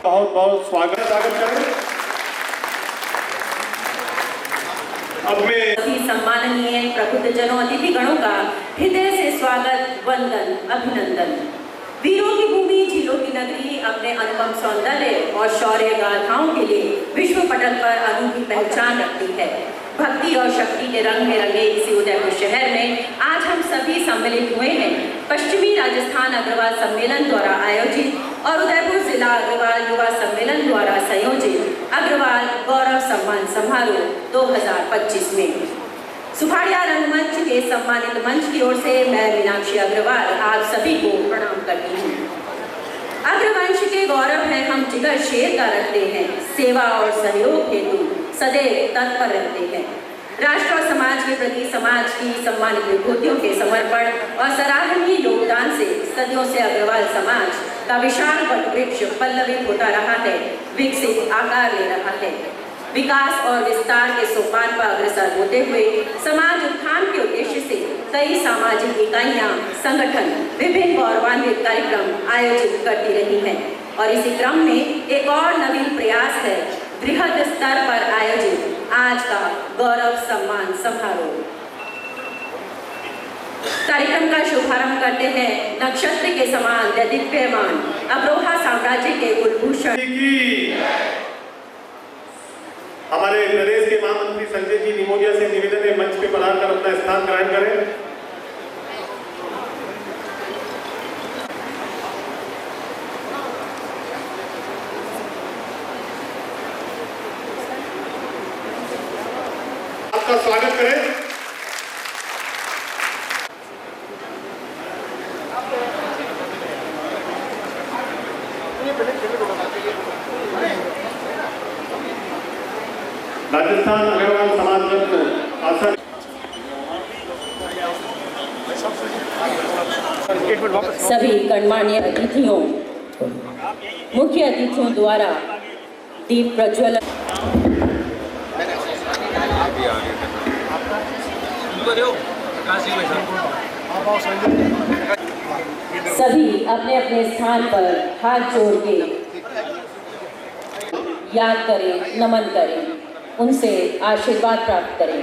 बहुत बहुत स्वागत करें। अब मैं सभी सम्माननीय प्रबुद्धजनों, अतिथिगणों का हृदय से स्वागत, वंदन, अभिनंदन। वीरों की भूमि, झीलों की नगरी अपने अनुपम सौंदर्य और शौर्य गाथाओं के लिए विश्व पटल पर अनूठी पहचान रखती है। भक्ति और शक्ति के रंग में रंगे इसी उदयपुर शहर में आज हम सभी सम्मिलित हुए हैं पश्चिमी राजस्थान अग्रवाल सम्मेलन द्वारा आयोजित और उदयपुर जिला अग्रवाल युवा सम्मेलन द्वारा संयोजित अग्रवाल गौरव सम्मान समारोह 2025 में। सुखाड़िया रंगमंच के सम्मानित मंच की ओर से मैं मीनाक्षी अग्रवाल आप सभी को प्रणाम करती हूँ। अग्रवंश के गौरव है हम जिगर शेर का रखते हैं, सेवा और सहयोग हेतु सदैव तत्पर रहते हैं। राष्ट्र और समाज के प्रति समाज की सम्मानित विभूतियों के समर्पण और सराहनीय योगदान से सदियों से अग्रवाल समाज का विशाल वटवृक्ष पल्लवित होता रहा है, विकसित आकार ले रहा है। विकास और विस्तार के सोपान पर अग्रसर होते हुए समाज उत्थान के उद्देश्य से कई सामाजिक इकाइयां, संगठन विभिन्न गौरवान्वित कार्यक्रम आयोजित करती रही हैं और इसी क्रम में एक और नवीन प्रयास है बृहद स्तर पर आयोजित आज का गौरव सम्मान समारोह। कार्यक्रम का शुभारंभ करते हैं नक्षत्र के समान दैदीप्यमान अमरोहा साम्राज्य के कुलभूषण हमारे प्रदेश के महामंत्री संजय जी निमोदिया से निवेदन है मंच पे पधार कर अपना स्थान ग्रहण करें। आपका स्वागत करें। राजस्थान अग्रवाल समाज रत्न आसन सभी गणमान्य अतिथियों, मुख्य अतिथियों द्वारा दीप प्रज्वलन सभी अपने अपने स्थान पर हाथ जोड़ के याद करें, नमन करें, उनसे आशीर्वाद प्राप्त करें।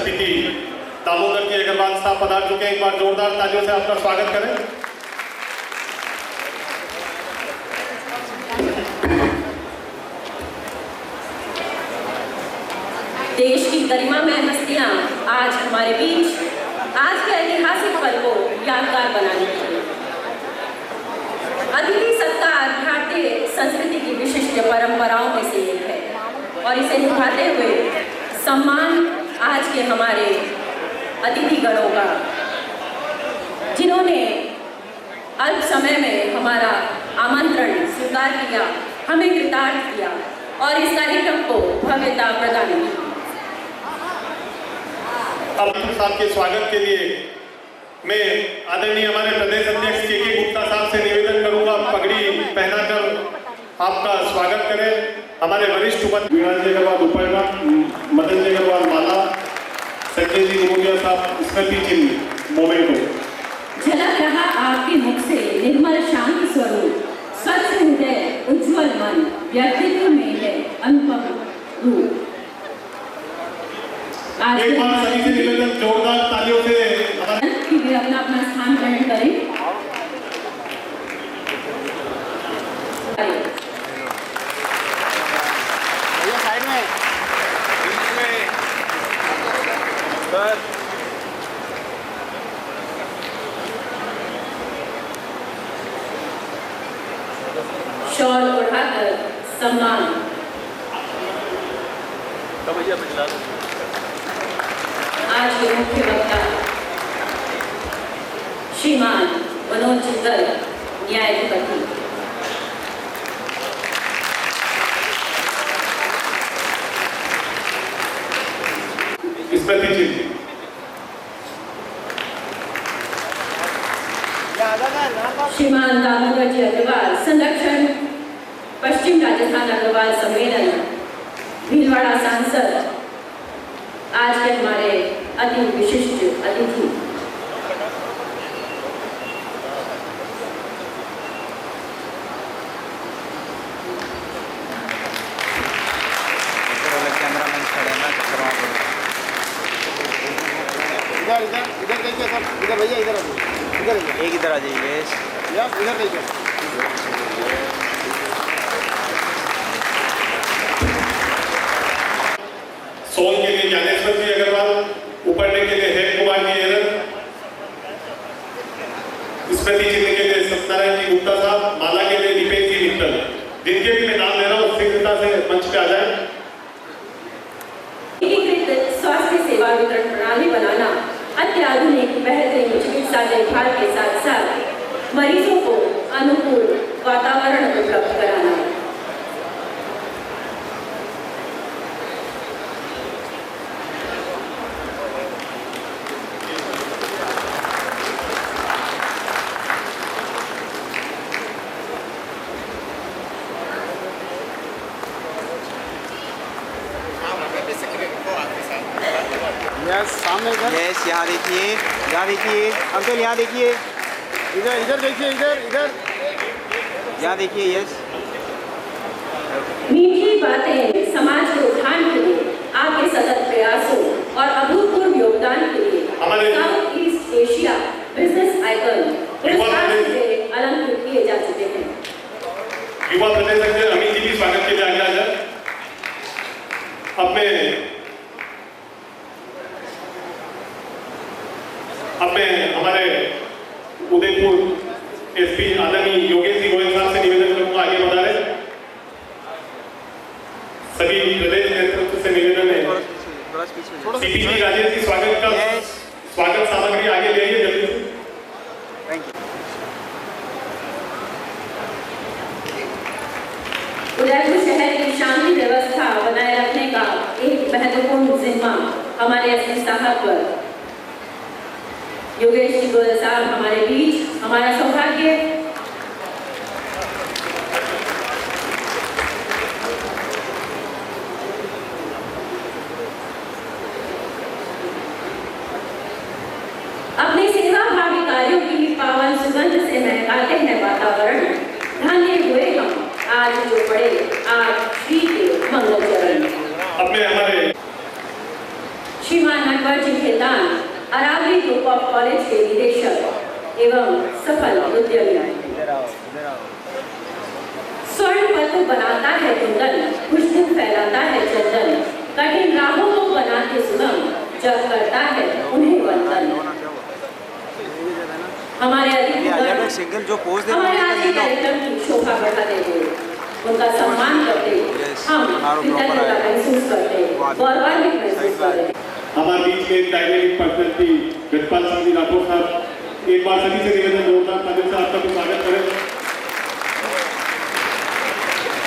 राष्ट्रपति दामोदर जी अग्रवाल साहब पधार चुके हैं। एक बार जोरदार तालियों से आपका स्वागत करें। देश की गरिमामय हस्तियां आज हमारे बीच आज के ऐतिहासिक पल को यादगार बनाने के लिए। अतिथि सत्कार भारतीय संस्कृति की विशिष्ट परंपराओं में से एक है और इसे निभाते हुए सम्मान आज के हमारे अतिथिगणों का, जिन्होंने अल्प समय में हमारा आमंत्रण स्वीकार किया, हमें कृतार्थ किया और इस कार्यक्रम को भव्यता प्रदान की। अब साहब के स्वागत के लिए मैं आदरणीय हमारे प्रदेश अध्यक्ष के गुप्ता साहब से निवेदन करूंगा, पगड़ी पहनाकर आपका स्वागत करें। हमारे वरिष्ठ उपाध्याय जी अग्रवाल उपरना, मदन जी अग्रवाल माला, संजय जी निमोदिया साहब स्मृति चिन्ह मोमेंटो। झलक रहा आपके मुख से निर्मल शांत स्वरूप, स्वच्छ हृदय उज्ज्वल मन, व्यक्तित्व में है अनुपम रूप। एक बार सभी से निवेदन जोरदार तालियों से कि वे अपना अपना स्थान ग्रहण करें। साइड में सर शॉल उठाकर सम्मान। आज के मुख्य वक्ता श्रीमान मनोज जिंदल, न्यायाधिपति। स्मृति चिन्ह। श्रीमान दामोदर जी अग्रवाल, संरक्षण पश्चिम राजस्थान अग्रवाल सम्मेलन, भीलवाड़ा सांसद, आज के हमारे अति विशिष्ट अतिथि। इधर देखिए सर, इधर भैया इधर एक इधर आ जाइए। इधर देखिए। सोल के लिए ज्ञानेश्वर जी अग्रवाल, उपरने के लिए हेम कुमार जी एरन, स्मृति चिन्ह के लिए सत्यनारायण जी गुप्ता साहब, माला के लिए दीपेश जी मित्तल, जिनके भी मैं नाम ले रहा हूँ शीघ्रता से मंच पे आ जाए। एकीकृत स्वास्थ्य सेवा वितरण प्रणाली बनाना, अत्याधुनिक बेहतरीन चिकित्सा देखभाल के साथ साथ मरीजों को अनुकूल वातावरण उपलब्ध कराना। सामने यस, यहाँ देखिए, अंकल यहाँ देखिए, इधर देखिए, इधर यहाँ देखिए। यस, मीठी बातें समाज के उत्थान के लिए आपके सतत प्रयासों और अभूतपूर्व योगदान के लिए south east Asia business icon पुरस्कार से अलंकृत किए जा चुके हैं। युवा प्रदेश अध्यक्ष अमित जी भी स्वागत के लिए आगे आ जाए। अब मैं हमारे उदयपुर एसपी आदरणीय योगेश जी गोयल साहब से निवेदन करूंगा, आगे बढ़ाए। सभी प्रदेश नेतृत्व से निवेदन है, सीपीसी राजेश जी स्वागत सामग्री आगे ले आइए जल्दी से। उदयपुर शहर की शांति व्यवस्था बनाए रखने का एक महत्वपूर्ण जिम्मा हमारे एसपी साहब पर। योगेश जी गोयल साहब हमारे बीच, हमारा सौभाग्य। अपने सेवा भावी कार्यों की पावन सुगंध से महकाते हैं वातावरण। धन्य हुए हम आज जो पड़े आज श्री के मंगल चरण। अपने हमारे श्रीमान नटवर एवं सफल उद्यमी। इधर आओ, इधर आओ। स्वर्ण पत्र बनाता है कुंदन, खुशबू फैलाता है चंदन, कठिन राहों को बनाते सुगम, जब करता है उन्हें वंदन। हमारे अधिक सिंगल जो पोज हमारे आज के कार्यक्रम की शोभा बढ़ाते हुए उनका सम्मान करते हम कृतज्ञता महसूस करते गौरवान्वित महसूस करते। हमारे बीच में एक डायनेमिक पर्सनैलिटी गजपाल सिंह जी राठौर साहब, एक बार सभी से निवेदन जोरदार तालियों से आपका भी स्वागत करें।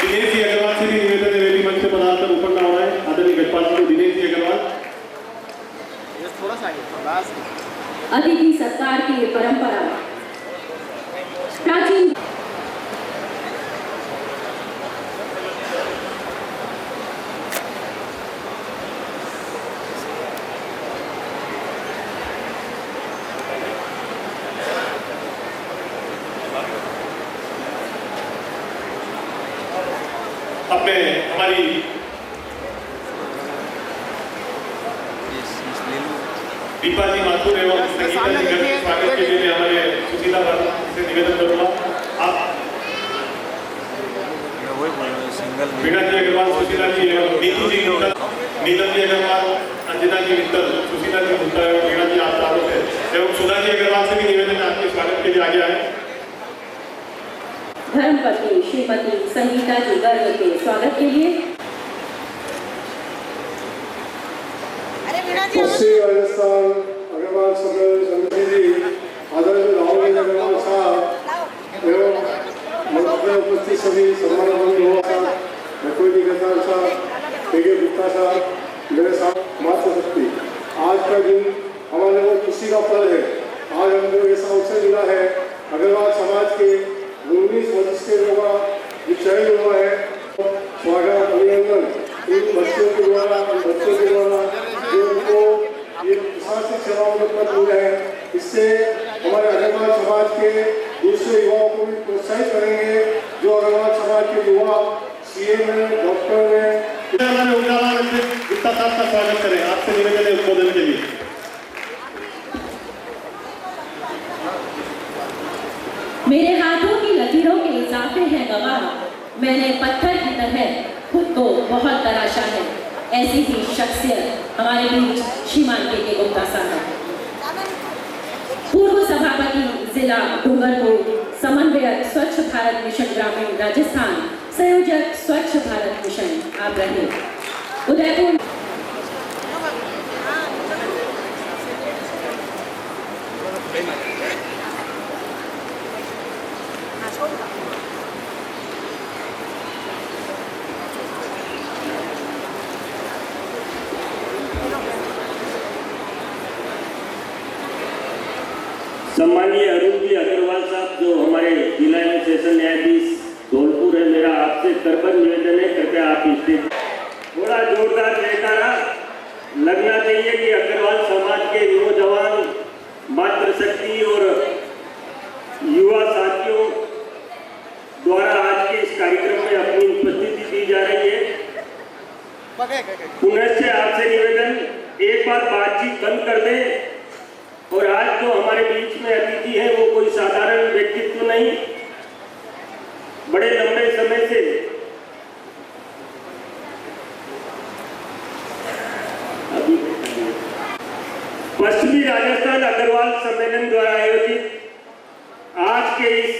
दिनेश जी अग्रवाल से भी निवेदन है वेदी मंच से पधारकर ऊपर ना आए। आदरणीय गजपाल सिंह दिनेश जी अग्रवाल थोड़ा सा आगे। अतिथि सत्कार की ये परंपरा प्राचीन अपने हमारी दीपा जी माथुर एवं संगीता जी के स्वागत के लिए हमारे सुशीला से निवेदन करूंगा। आप वीणा जी अग्रवाल, सुशीला जी एवं नीतू जी नीलम जी अग्रवाल, अंजना जी मित्तल, सुशीला जी मित्तल एवं वीणा जी आप चारों से एवं सुधा जी अग्रवाल से भी निवेदन आपके स्वागत के लिए आगे आए। धर्मपत्नी श्रीमती संगीता जी गर्ग के स्वागत के लिए पश्चिम राजस्थान अग्रवाल सदर समिति जी आदरणीय राहुल अग्रवाल साहब एवं मंच में उपस्थित सभी सम्मानित गजपाल साहब, के गुप्ता साहब, मेरे साथ मातृशक्ति, आज का दिन हमारे लिए खुशी का पल है। आज हमको ऐसा अवसर मिला है अग्रवाल समाज के 19 सदस्य लोगों का चयन हुआ है। स्वागत अभिनंदन इन बच्चों के द्वारा जो उनको ये प्रशासनिक सेवाओं में पद मिले हैं, इससे हमारे अग्रवाल समाज के दूसरे युवाओं को भी प्रोत्साहित करेंगे। जो अग्रवाल समाज के युवा सीएम है, डॉक्टर है। हमारे उद्यान गुप्ता साहब का स्वागत करें। आपसे निवेदन है उद्बोधन के लिए। मेरे हाथों की लकीरों के इजाफे हैं गवाह, मैंने पत्थर की तरह खुद को बहुत तराशा है। ऐसी ही शख्सियत हमारे बीच श्रीमान के गुप्ता साहब, पूर्व सभापति जिला डूंगरपुर, समन्वयक स्वच्छ भारत मिशन ग्रामीण राजस्थान, संयोजक स्वच्छ भारत मिशन आप रहे उदयपुर। सम्मानीय अरुण जी अग्रवाल साहब, जो हमारे जिला एवं सेशन न्यायाधीश धौलपुर है, मेरा आपसे करबद्ध निवेदन है, कृपया आप स्टेज थोड़ा जोरदार जयकारा लगना चाहिए कि अग्रवाल समाज के नौजवान मातृशक्ति और युवा साथियों द्वारा आज के इस कार्यक्रम में अपनी उपस्थिति दी जा रही है। पुनः से आपसे निवेदन, एक बार बातचीत बंद कर दें। और आज जो हमारे बीच में अतिथि है वो कोई साधारण व्यक्तित्व नहीं, बड़े लंबे समय से पश्चिमी राजस्थान अग्रवाल सम्मेलन द्वारा आयोजित आज के इस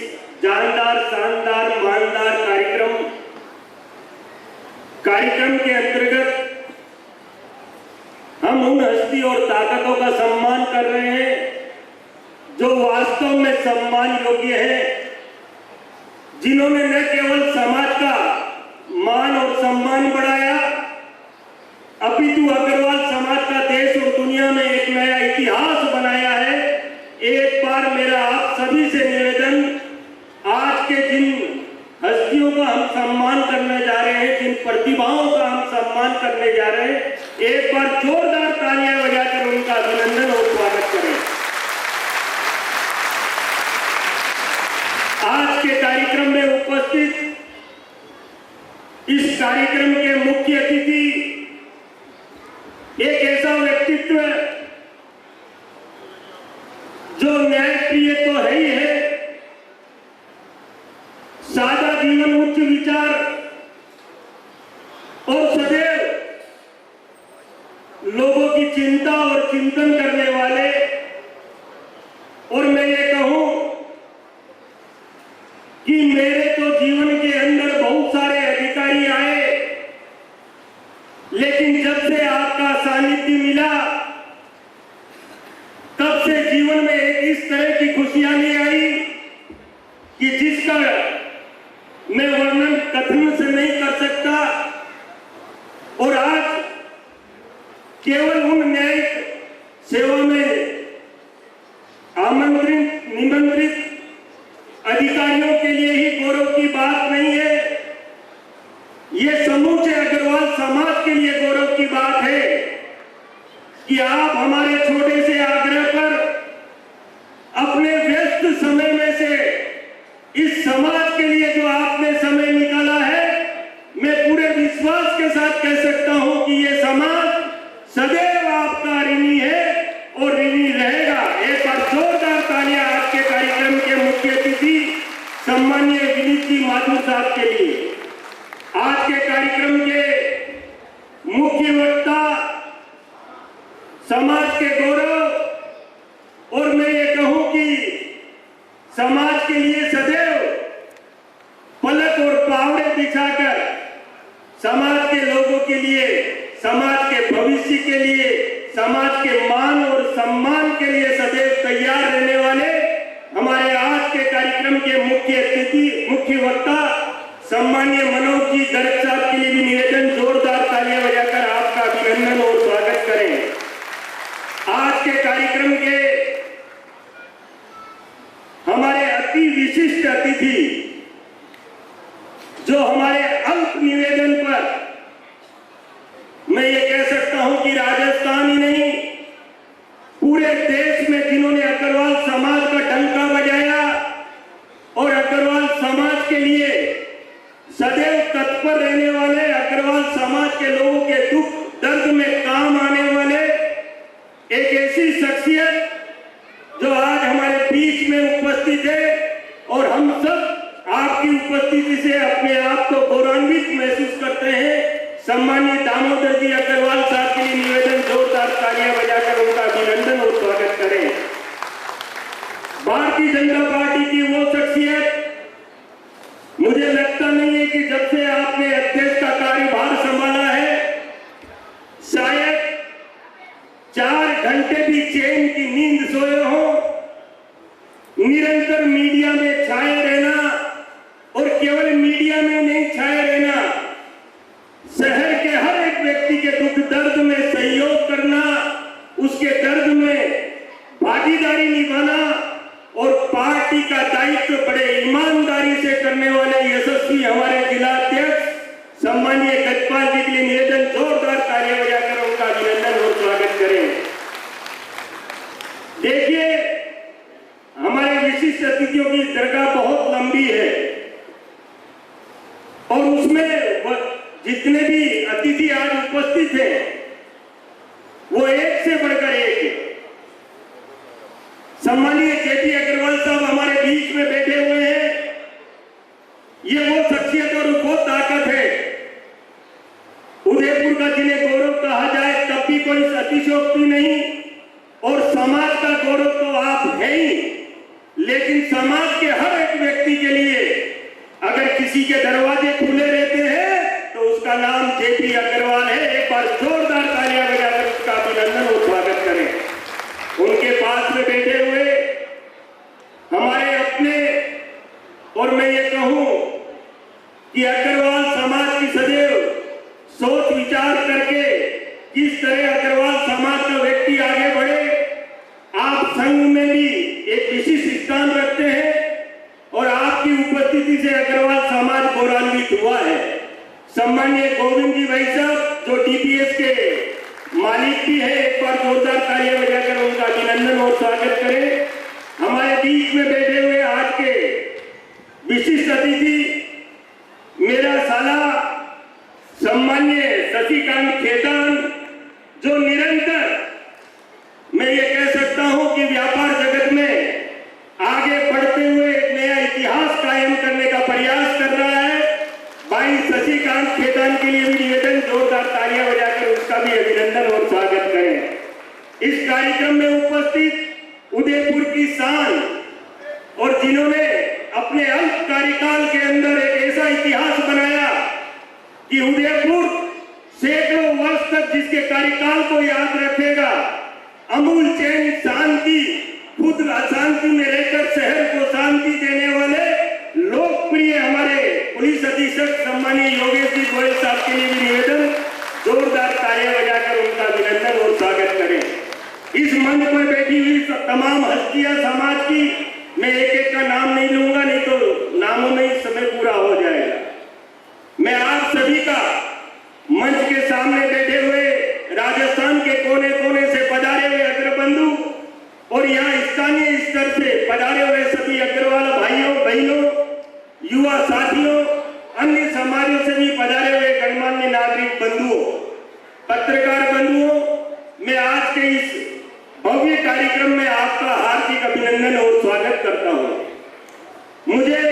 जानदार, शानदार, मानदार कार्यक्रम के अंतर्गत हम उन हस्ती और ताकतों का सम्मान कर रहे हैं जो वास्तव में सम्मान योग्य है, जिन्होंने न केवल समाज का मान और सम्मान बढ़ाया, अपितु अग्रवाल समाज का देश और दुनिया में एक नया इतिहास बनाया है। एक बार मेरा आप सभी से निवेदन, आज के जिन हस्तियों का हम सम्मान करने जा रहे हैं, जिन प्रतिभाओं का हम सम्मान करने जा रहे हैं, एक बार जोरदार तालियां बजाकर उनका अभिनंदन और स्वागत करें। आज के कार्यक्रम में उपस्थित इस कार्यक्रम के मुख्य अतिथि एक ऐसा व्यक्तित्व जो न्याय प्रिय तो है ही है, सादा जीवन, उच्च विचार और सदैव लोगों की चिंता और चिंतन करने वाले, और मैं ये कहूं कि मेरे तो जीवन के अंदर बहुत सारे अधिकारी आए, लेकिन जब से आपका सानिध्य मिला तब से जीवन में एक इस तरह की खुशियां नहीं आई कि जिसका मैं वर्णन कथन से नहीं कर सकता। और आज केवल उन न्यायिक सेवा में आमंत्रित निमंत्रित अधिकारियों के लिए ही गौरव की बात नहीं है, ये समूचे अग्रवाल समाज के लिए गौरव की बात है कि आप हमारे छोटे से आग्रह पर अपने व्यस्त समय में से इस समाज के लिए जो आपने समय निकाला है, मैं पूरे विश्वास के साथ कह सकता हूं कि ये समाज सदैव आपका ऋणी है और ऋणी रहेगा। एक बार जोरदार तालियां आज के कार्यक्रम के मुख्य अतिथि सम्माननीय विनीत जी माथुर साहब के लिए। आज के कार्यक्रम के मुख्य वक्ता समाज के गौरव, और मैं ये कहूं कि समाज के लिए सदैव पलक और पावड़े बिछाकर समाज के लोगों के लिए, समाज के भविष्य के लिए, समाज के मान और सम्मान के लिए सदैव तैयार रहने वाले हमारे आज के कार्यक्रम के मुख्य अतिथि, मुख्य वक्ता सम्माननीय मनोज जी गर्ग साहब के लिए भी निवेदन, जोरदार तालियां बजाकर आपका अभिनंदन और स्वागत करें। आज के कार्यक्रम के हमारे अति विशिष्ट अतिथि जो हमारे अल्प निवेदन पर मैं ये कह सकता हूं कि राजस्थान ही नहीं पूरे देश में जिन्होंने अग्रवाल समाज का डंका बजाया और अग्रवाल समाज के लिए सदैव तत्पर रहने वाले, अग्रवाल समाज के लोगों के दुख दर्द में काम आने वाले एक ऐसी शख्सियत जो आज हमारे बीच में उपस्थित है, और हम सब आपकी उपस्थिति से अपने आप को गौरवान्वित महसूस करते हैं। सम्माननीय दामोदर जी अग्रवाल साहब के लिए निवेदन, जोरदार तालियां बजाकर उनका अभिनंदन और स्वागत करें। भारतीय जनता पार्टी की वो शख्सियत, मुझे लगता नहीं है कि जब से आपने अध्यक्ष का कार्यभार संभाला है शायद 4 घंटे भी चैन की नींद सोए हो। निरंतर मीडिया में छाए रहना, और केवल मीडिया में नहीं छाए रहना, शहर के हर एक व्यक्ति के दुख दर्द में सहयोग करना, उसके दर्द में भागीदारी निभाना और पार्टी का दायित्व बड़े ईमानदारी से करने वाले यशस्वी हमारे जिला अध्यक्ष सम्माननीय गजपाल जी के लिए निवेदन, जोरदार तालियां बजाकर उनका अभिनंदन और स्वागत करें। देखिए, हमारे विशिष्ट अतिथियों की दरगाह बहुत लंबी है और उसमें जितने भी अतिथि आज उपस्थित हैं वो एक से बढ़कर एक है। सम्माननीय जेपी अग्रवाल साहब हमारे बीच में बैठे हुए हैं। ये वो शख्सियत और वो ताकत है उदयपुर का, जिन्हें गौरव कहा जाए तब भी कोई अतिशयोक्ति नहीं, और समाज का गौरव तो आप है ही, लेकिन समाज के हर एक व्यक्ति के लिए अगर किसी के दरवाजे खुले रहते हैं तो उसका नाम जेपी अग्रवाल है। एक बार जोरदार तालियां बजाकर उसका अभिनंदन और स्वागत करें। उनके पास में बैठे हुए हमारे अपने, और मैं ये कहूं कि अग्रवाल समाज की सदैव सोच विचार करके किस तरह अग्रवाल समाज का व्यक्ति आगे बढ़े, आप संघ में भी एक विशिष्ट स्थान रखते हैं और आपकी उपस्थिति से अग्रवाल समाज गौरवान्वित हुआ है। सम्माननीय गोविंद जी भाई साहब जो डीपीएस के मालिक भी है, एक बार जोरदार तालियां बजाकर उनका अभिनंदन और स्वागत करें। हमारे बीच में बैठे हुए आज के विशिष्ट अतिथि मेरा साला सम्मान्य शशिकांत खेतान, जो निरंतर मैं ये कह सकता हूं कि व्यापार जगत में कार्यक्रम में उपस्थित उदयपुर की शान और जिन्होंने अपने अल्प कार्यकाल के अंदर एक ऐसा इतिहास बनाया कि उदयपुर सैकड़ों वर्ष तक जिसके कार्यकाल को याद रखेगा, अमूल चैन शांति, खुद अशांति में रहकर शहर को शांति देने वाले लोकप्रिय हमारे पुलिस अधीक्षक सम्मानीय योगेश जी गोयल साहब के लिए भी निवेदन, जोरदार तालियां बजाकर उनका अभिनंदन और स्वागत करें। इस मंच पर बैठी हुई तमाम हस्तियां समाज की, मैं एक एक का नाम नहीं लूंगा, नहीं तो नामों में ही समय पूरा हो जाएगा। मैं आप सभी का मंच के सामने बैठे हुए राजस्थान के कोने कोने से पधारे हुए अग्रबंधु और यहाँ स्थानीय स्तर से पधारे हुए सभी अग्रवाल भाइयों बहनों, युवा साथियों, अन्य समाजों से भी पधारे हुए गणमान्य नागरिक बंधुओं, पत्रकार बंधुओं, मैं आज के इस भव्य कार्यक्रम में आपका हार्दिक अभिनंदन और स्वागत करता हूं। मुझे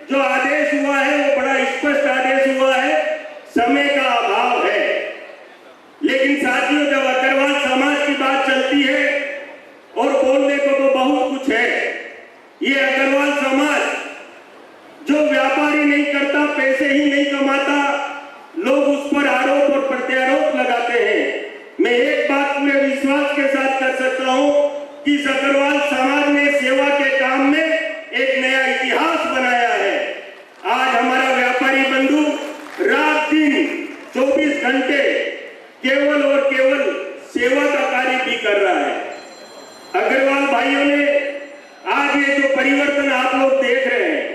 जो आदेश हुआ है वो बड़ा स्पष्ट आदेश हुआ है, समय का अभाव है, लेकिन साथियों जब अग्रवाल समाज की बात चलती है और बोलने को तो बहुत कुछ है। ये अग्रवाल समाज जो व्यापारी नहीं करता, पैसे ही नहीं कमाता, लोग उस पर आरोप और प्रत्यारोप लगाते हैं। मैं एक बात पूरे विश्वास के साथ कर सकता हूं कि इस अग्रवाल समाज ने सेवा के काम में एक नया इतिहास बनाया है। आज हमारा व्यापारी बंधु रात दिन 24 घंटे केवल और केवल सेवा का कार्य भी कर रहा है। अग्रवाल भाइयों ने आज ये जो परिवर्तन आप लोग देख रहे हैं,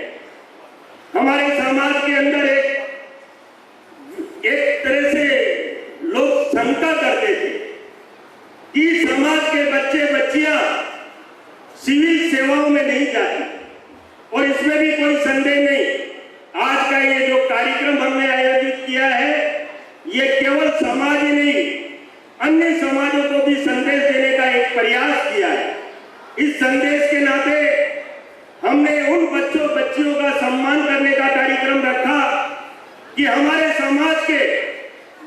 हमारे समाज के अंदर एक तरह से लोग शंका करते थे कि समाज के बच्चे बच्चियां सिविल सेवाओं में नहीं जाती, और इसमें भी कोई संदेह नहीं। आज का ये जो कार्यक्रम हमने आयोजित किया है, ये केवल समाज ही नहीं, अन्य समाजों को भी संदेश देने का एक प्रयास किया है। इस संदेश के नाते हमने उन बच्चों बच्चियों का सम्मान करने का कार्यक्रम रखा कि हमारे समाज के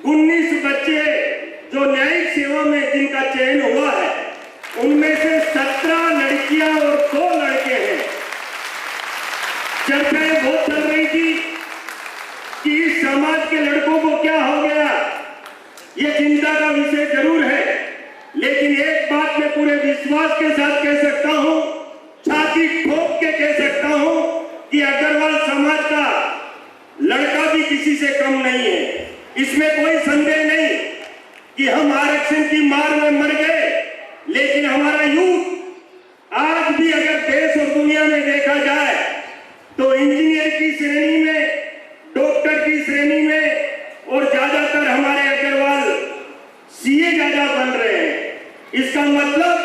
19 बच्चे जो न्यायिक सेवा में जिनका चयन हुआ है, उनमें से 17 लड़कियां और 2 लड़के हैं। चर्चाएं बहुत चल रही थी कि इस समाज के लड़कों को क्या हो गया, ये चिंता का विषय जरूर है, लेकिन एक बात मैं पूरे विश्वास के साथ कह सकता हूं, छाती ठोक के कह सकता हूं कि अग्रवाल समाज का लड़का भी किसी से कम नहीं है। इसमें कोई संदेह नहीं कि हम आरक्षण की मार में मर गए, लेकिन हमारा यूथ आज भी अगर देश और दुनिया में देखा जाए तो इंजीनियर की श्रेणी में, डॉक्टर की श्रेणी में, और ज्यादातर हमारे अग्रवाल सीए ज्यादा बन रहे हैं। इसका मतलब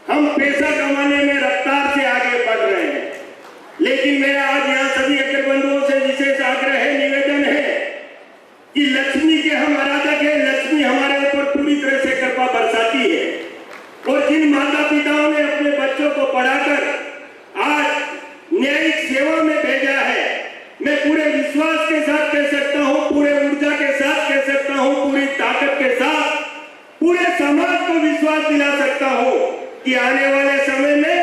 हम पैसा कमाने में रफ्तार से आगे बढ़ रहे हैं। लेकिन मेरा आज यहाँ सभी अग्रबंधुओं से विशेष आग्रह है, निवेदन है कि लक्ष्मी के हम आराधक हैं, लक्ष्मी हमारे ऊपर पूरी तरह से कृपा बरसाती है, और जिन माता पिताओं ने अपने बच्चों को पढ़ाकर आज न्यायिक सेवा में भेजा है, मैं पूरे विश्वास के साथ कह सकता हूं, पूरे ऊर्जा के साथ कह सकता हूं, पूरी ताकत के साथ पूरे समाज को विश्वास दिला सकता हूं कि आने वाले समय में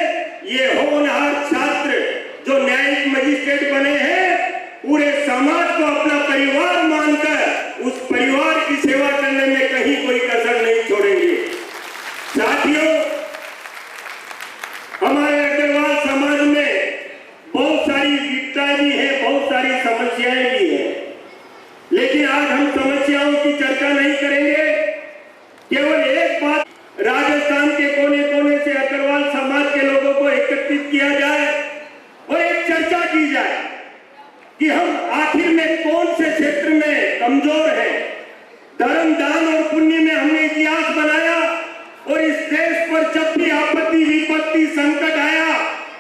ये होनहार छात्र जो न्यायिक मजिस्ट्रेट बने हैं, पूरे समाज को अपना परिवार मानकर उस परिवार की सेवा करने में कहीं कोई कसर नहीं छोड़ेंगे। साथियों, हमारे अग्रवाल समाज में बहुत सारी विविधताएं भी है, बहुत सारी समस्याएं भी है, लेकिन आज हम समस्याओं की चर्चा नहीं करेंगे। केवल एक बात, राजस्थान के कोने कोने से अग्रवाल समाज के लोगों को एकत्रित किया जाए और एक चर्चा की जाए कि हम आखिर में कौन से क्षेत्र में कमजोर हैं। धर्म, दान और पुण्य में हमने इतिहास बनाया, और इस देश पर जब भी आपत्ति विपत्ति संकट आया,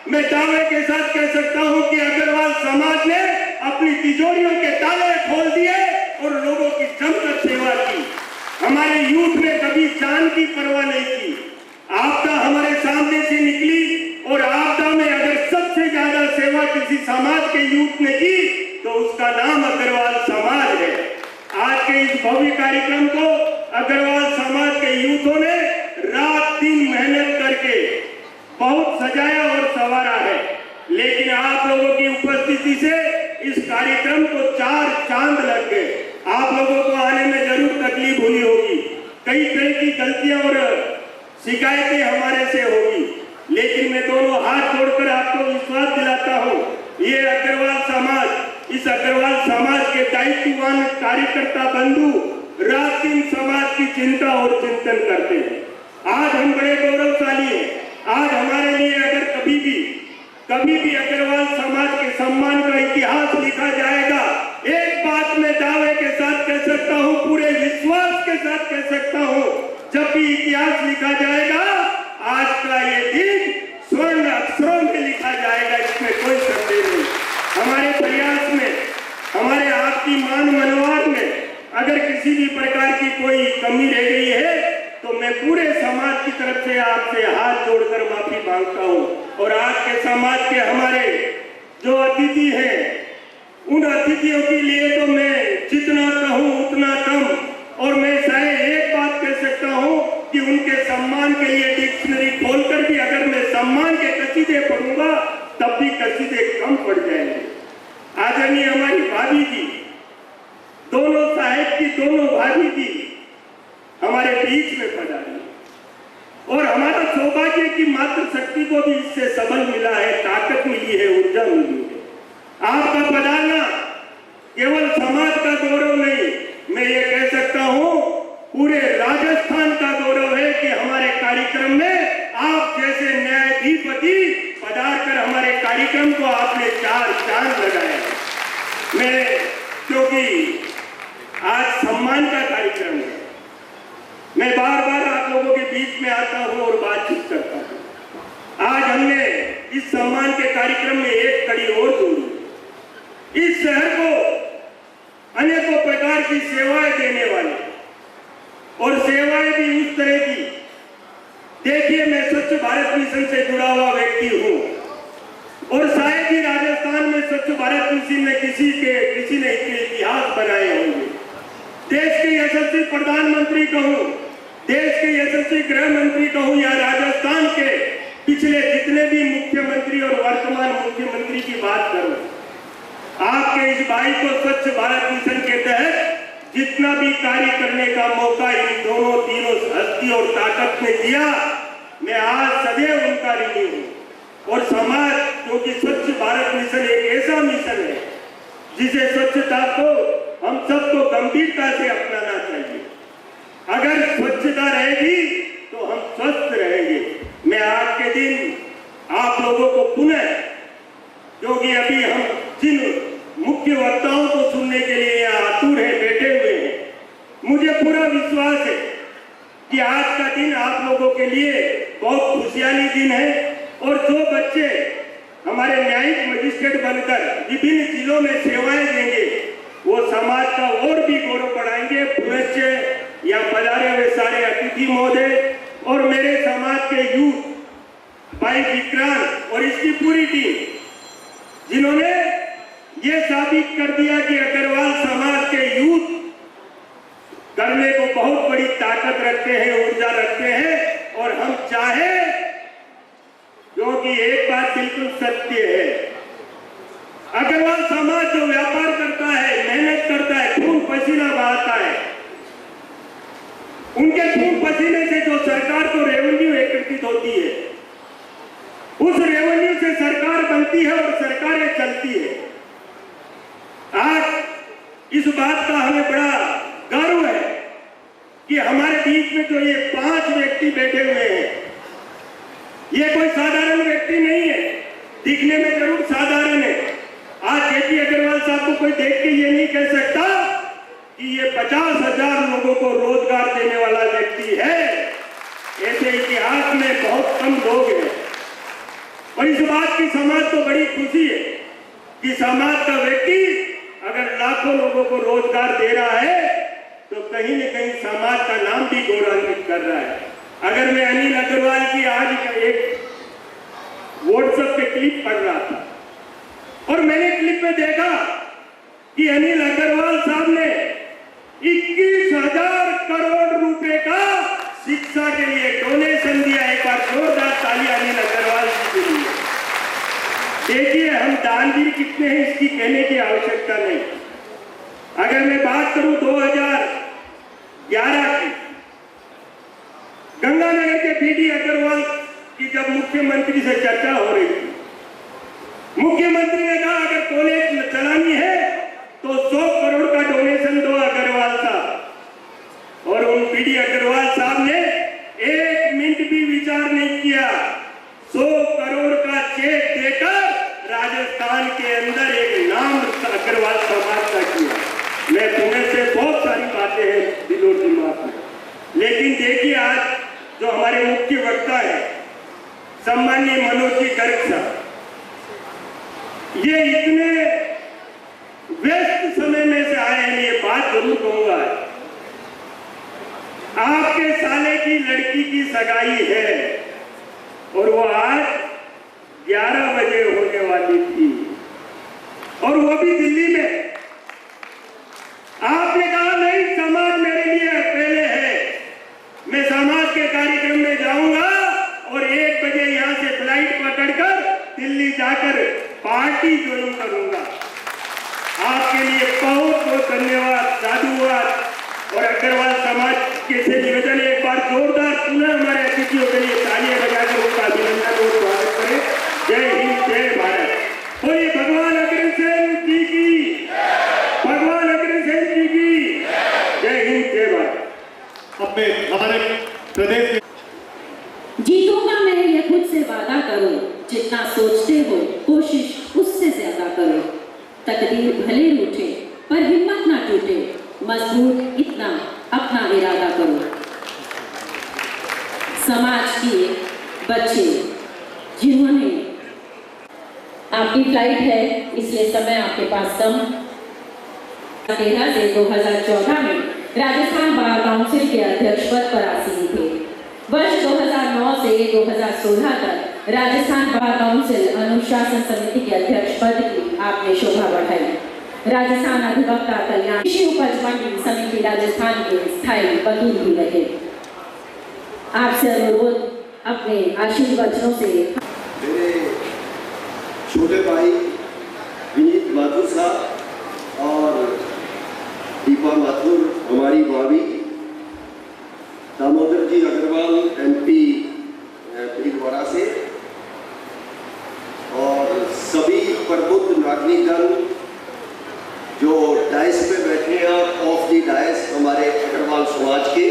मैं दावे के साथ कह सकता हूं कि अग्रवाल समाज ने अपनी तिजोरियों के ताले खोल दिए और लोगों की जमकर सेवा की। हमारे यूथ ने कभी जान की परवाह नहीं की। आपदा हमारे सामने से निकली, और आपदा में अगर सबसे ज्यादा सेवा किसी समाज के यूथ ने की तो उसका नाम अग्रवाल समाज है। आज के इस भव्य कार्यक्रम को अग्रवाल समाज के यूथों ने रात दिन मेहनत करके बहुत सजाया और संवारा है, लेकिन आप लोगों की उपस्थिति से इस कार्यक्रम को 4 चांद लग गए। आप लोगों को आने में जरूर तकलीफ हुई होगी, कई तरह की गलतियां और शिकायतें हमारे से होगी, लेकिन मैं दोनों हाथ जोड़कर आपको विश्वास दिलाता हूं, ये अग्रवाल समाज, इस अग्रवाल समाज के दायित्ववान कार्यकर्ता बंधु रात दिन समाज की चिंता और चिंतन करते हैं। आज हम बड़े गौरवशाली हैं। आज हमारे लिए अगर कभी भी अग्रवाल समाज के सम्मान का इतिहास लिखा जाएगा, एक बात मैं दावे के साथ कह सकता हूं, पूरे विश्वास के साथ कह सकता हूं, जब भी इतिहास लिखा जाएगा आज का ये दिन स्वर्ण अक्षरों में लिखा जाएगा, इसमें कोई संदेह नहीं। हमारे प्रयास में, हमारे आपकी मान मनोवार में अगर किसी भी प्रकार की कोई कमी रह गई है तो मैं पूरे समाज की तरफ से आपसे हाथ जोड़कर माफी मांगता हूं। और आज के समाज के हमारे जो अतिथि हैं, उन अतिथियों के लिए तो मैं जितना कहूं उतना कम, और मैं शायद एक बात कह सकता हूं कि उनके सम्मान के लिए डिक्शनरी खोलकर भी अगर मैं सम्मान के कसीदे पढ़ूंगा तब भी कसीदे कम पड़ जाएंगे। आदरणीय हमारी भाभी जी, दोनों साहेब की दोनों भाभी जी हमारे बीच में पधारी, और हमारा सौभाग्य की मातृ शक्ति को भी इससे सबल मिला है, ताकत मिली है, ऊर्जा मिली है। आपका पधारना केवल समाज का गौरव नहीं, मैं ये कह सकता हूं पूरे राजस्थान का गौरव है कि हमारे कार्यक्रम में आप जैसे न्यायाधीपति पधार कर हमारे कार्यक्रम को आपने 4 चांद लगाया। मैं, क्योंकि आज सम्मान का कार्यक्रम है, मैं बार बार आप लोगों के बीच में आता हूं और बातचीत करता हूं। आज हमने इस सम्मान के कार्यक्रम में एक कड़ी और जोड़ी। इस शहर को अनेकों प्रकार की सेवाएं देने वाले, और सेवाएं भी उस तरह की, देखिए मैं स्वच्छ भारत मिशन से जुड़ा हुआ व्यक्ति हूं, और शायद ही राजस्थान में स्वच्छ भारत मिशन में किसी ने इतिहास बनाए होंगे। देश के यशस्वी प्रधानमंत्री कहूं, देश के यशस्वी गृह मंत्री कहूं, या राजस्थान के पिछले जितने भी मुख्यमंत्री और वर्तमान मुख्यमंत्री की बात करूं, आपके इस भाई को स्वच्छ भारत मिशन के तहत जितना भी कार्य करने का मौका इन दोनों तीनों हस्ती और ताकत ने दिया, मैं आज सदैव उनका ऋणी हूं। और समाज, क्योंकि स्वच्छ भारत मिशन एक ऐसा मिशन है जिसे स्वच्छता को हम सबको गंभीरता से अपनाना चाहिए। अगर स्वच्छता रहेगी तो हम स्वस्थ रहेंगे। मैं आज के दिन आप लोगों को पुनः, क्योंकि अभी हम जिन मुख्य वक्ताओं को सुनने के लिए यहाँ आतुर हैं, बैठे हुए हैं, मुझे पूरा विश्वास है कि आज का दिन आप लोगों के लिए बहुत खुशहाली दिन है। और जो बच्चे हमारे न्यायिक मजिस्ट्रेट बनकर विभिन्न जिलों में सेवाएं देंगे, वो समाज का और भी गौरव बढ़ाएंगे। पुनश्च या पधारे हुए सारे अतिथि महोदय और मेरे समाज के यूथ भाई विक्रांत और इसकी पूरी टीम, जिन्होंने ये साबित कर दिया कि अग्रवाल समाज के यूथ करने को बहुत बड़ी ताकत रखते हैं, ऊर्जा रखते हैं। और हम चाहे, क्योंकि एक बात बिल्कुल सत्य है, अग्रवाल समाज जो व्यापार करता है, मेहनत करता है, खून पसीना बहाता है, उनके खून पसीने से जो सरकार को रेवेन्यू एकत्रित होती है, उस रेवेन्यू से सरकार बनती है और सरकारें चलती है। आज इस बात का हमें बड़ा गर्व है कि हमारे बीच में जो ये 5 व्यक्ति बैठे हुए हैं, ये कोई साधारण व्यक्ति नहीं है, दिखने में जरूर साधारण है। आज जेपी अग्रवाल साहब को कोई देख के ये नहीं कह सकता कि ये 50,000 लोगों को रोजगार देने वाला व्यक्ति है। ऐसे इतिहास में बहुत कम लोग हैं, और इस बात की समाज को बड़ी खुशी है कि समाज का व्यक्ति अगर लाखों लोगों को रोजगार दे रहा है तो कहीं न कहीं समाज का नाम भी गौरवान्वित कर रहा है। अगर मैं अनिल अग्रवाल की आज एक व्हाट्सएप पे क्लिप पढ़ रहा था, और मैंने क्लिप में देखा कि अनिल अग्रवाल साहब ने 21,000 करोड़ रुपए का शिक्षा के लिए डोनेट जोरदार तालियां अनिल अग्रवाल जी के लिए। देखिए, हम दानवीर कितने हैं इसकी कहने की आवश्यकता नहीं। अगर मैं बात करूं 2011 की, गंगानगर के बीडी अग्रवाल की जब मुख्यमंत्री से चर्चा हो रही थी, मुख्यमंत्री ने कहा अगर कॉलेज चलानी है तो 100 करोड़ का डोनेशन दो अग्रवाल साहब। और उन बीडी अग्रवाल साहब ने 1 मिनट भी विचार नहीं किया, 100 करोड़ का चेक देकर राजस्थान के अंदर एक नाम अग्रवाल समाज का किया। मैं पुणे से बहुत सारी बातें हैं दिलो दिमाग में, लेकिन देखिए आज जो हमारे मुख्य वक्ता है सम्माननीय मनोज जी गर्ग साहब, ये इतने व्यस्त समय में से आए हैं। ये बात जरूर कहूंगा, आपके साले की लड़की की सगाई है और वो आज 11 बजे होने वाली थी, और वो भी दिल्ली में। आपने कहा नहीं, समाज मेरे लिए पहले है, मैं समाज के कार्यक्रम में जाऊंगा और 1 बजे यहां से फ्लाइट पकड़कर दिल्ली जाकर पार्टी ज्वाइन करूंगा। आपके लिए बहुत बहुत धन्यवाद, साधुवाद। और अग्रवाल समाज के से निवेदन, एक बार जोरदार पुनः हमारे अतिथियों के लिए तालियां बजाकर उनका अभिनंदन और स्वागत करें। जय हिंद, जय भारत। बोलिए भगवान अग्रसेन जी की, भगवान अग्रसेन जी की जय हिंद, जय भारत। अब मैं हमारे प्रदेश के जीतूंगा मैं ये खुद से वादा करो, जितना सोचते हो कोशिश उससे ज्यादा करो। तकदीर भले रूठे पर हिम्मत ना टूटे, मजबूत इतना अपना इरादा करो। समाज के बच्चे जिन्होंने, आपकी फ्लाइट है इसलिए समय आपके पास कम। 13 से 2014 में राजस्थान बार काउंसिल के अध्यक्ष पद पर आसीन थे। वर्ष 2009 से 2016 तक राजस्थान बार काउंसिल अनुशासन समिति के अध्यक्ष पद की आपने शोभा बढ़ाई। राजस्थान अधिवक्ता कल्याण कृषि उपज मंडी समिति राजस्थान के स्थायी वकील भी रहे। आपसे अनुरोध अपने आशीर्वचनों से। मेरे छोटे भाई विनीत माथुर साहब और दीपा माथुर हमारी भाभी, दामोदर जी अग्रवाल MP भीलवाड़ा से, और सभी प्रबुद्ध नागरिकगण जो डायस पे बैठे हैं, ऑफ दी डायस हमारे अग्रवाल समाज के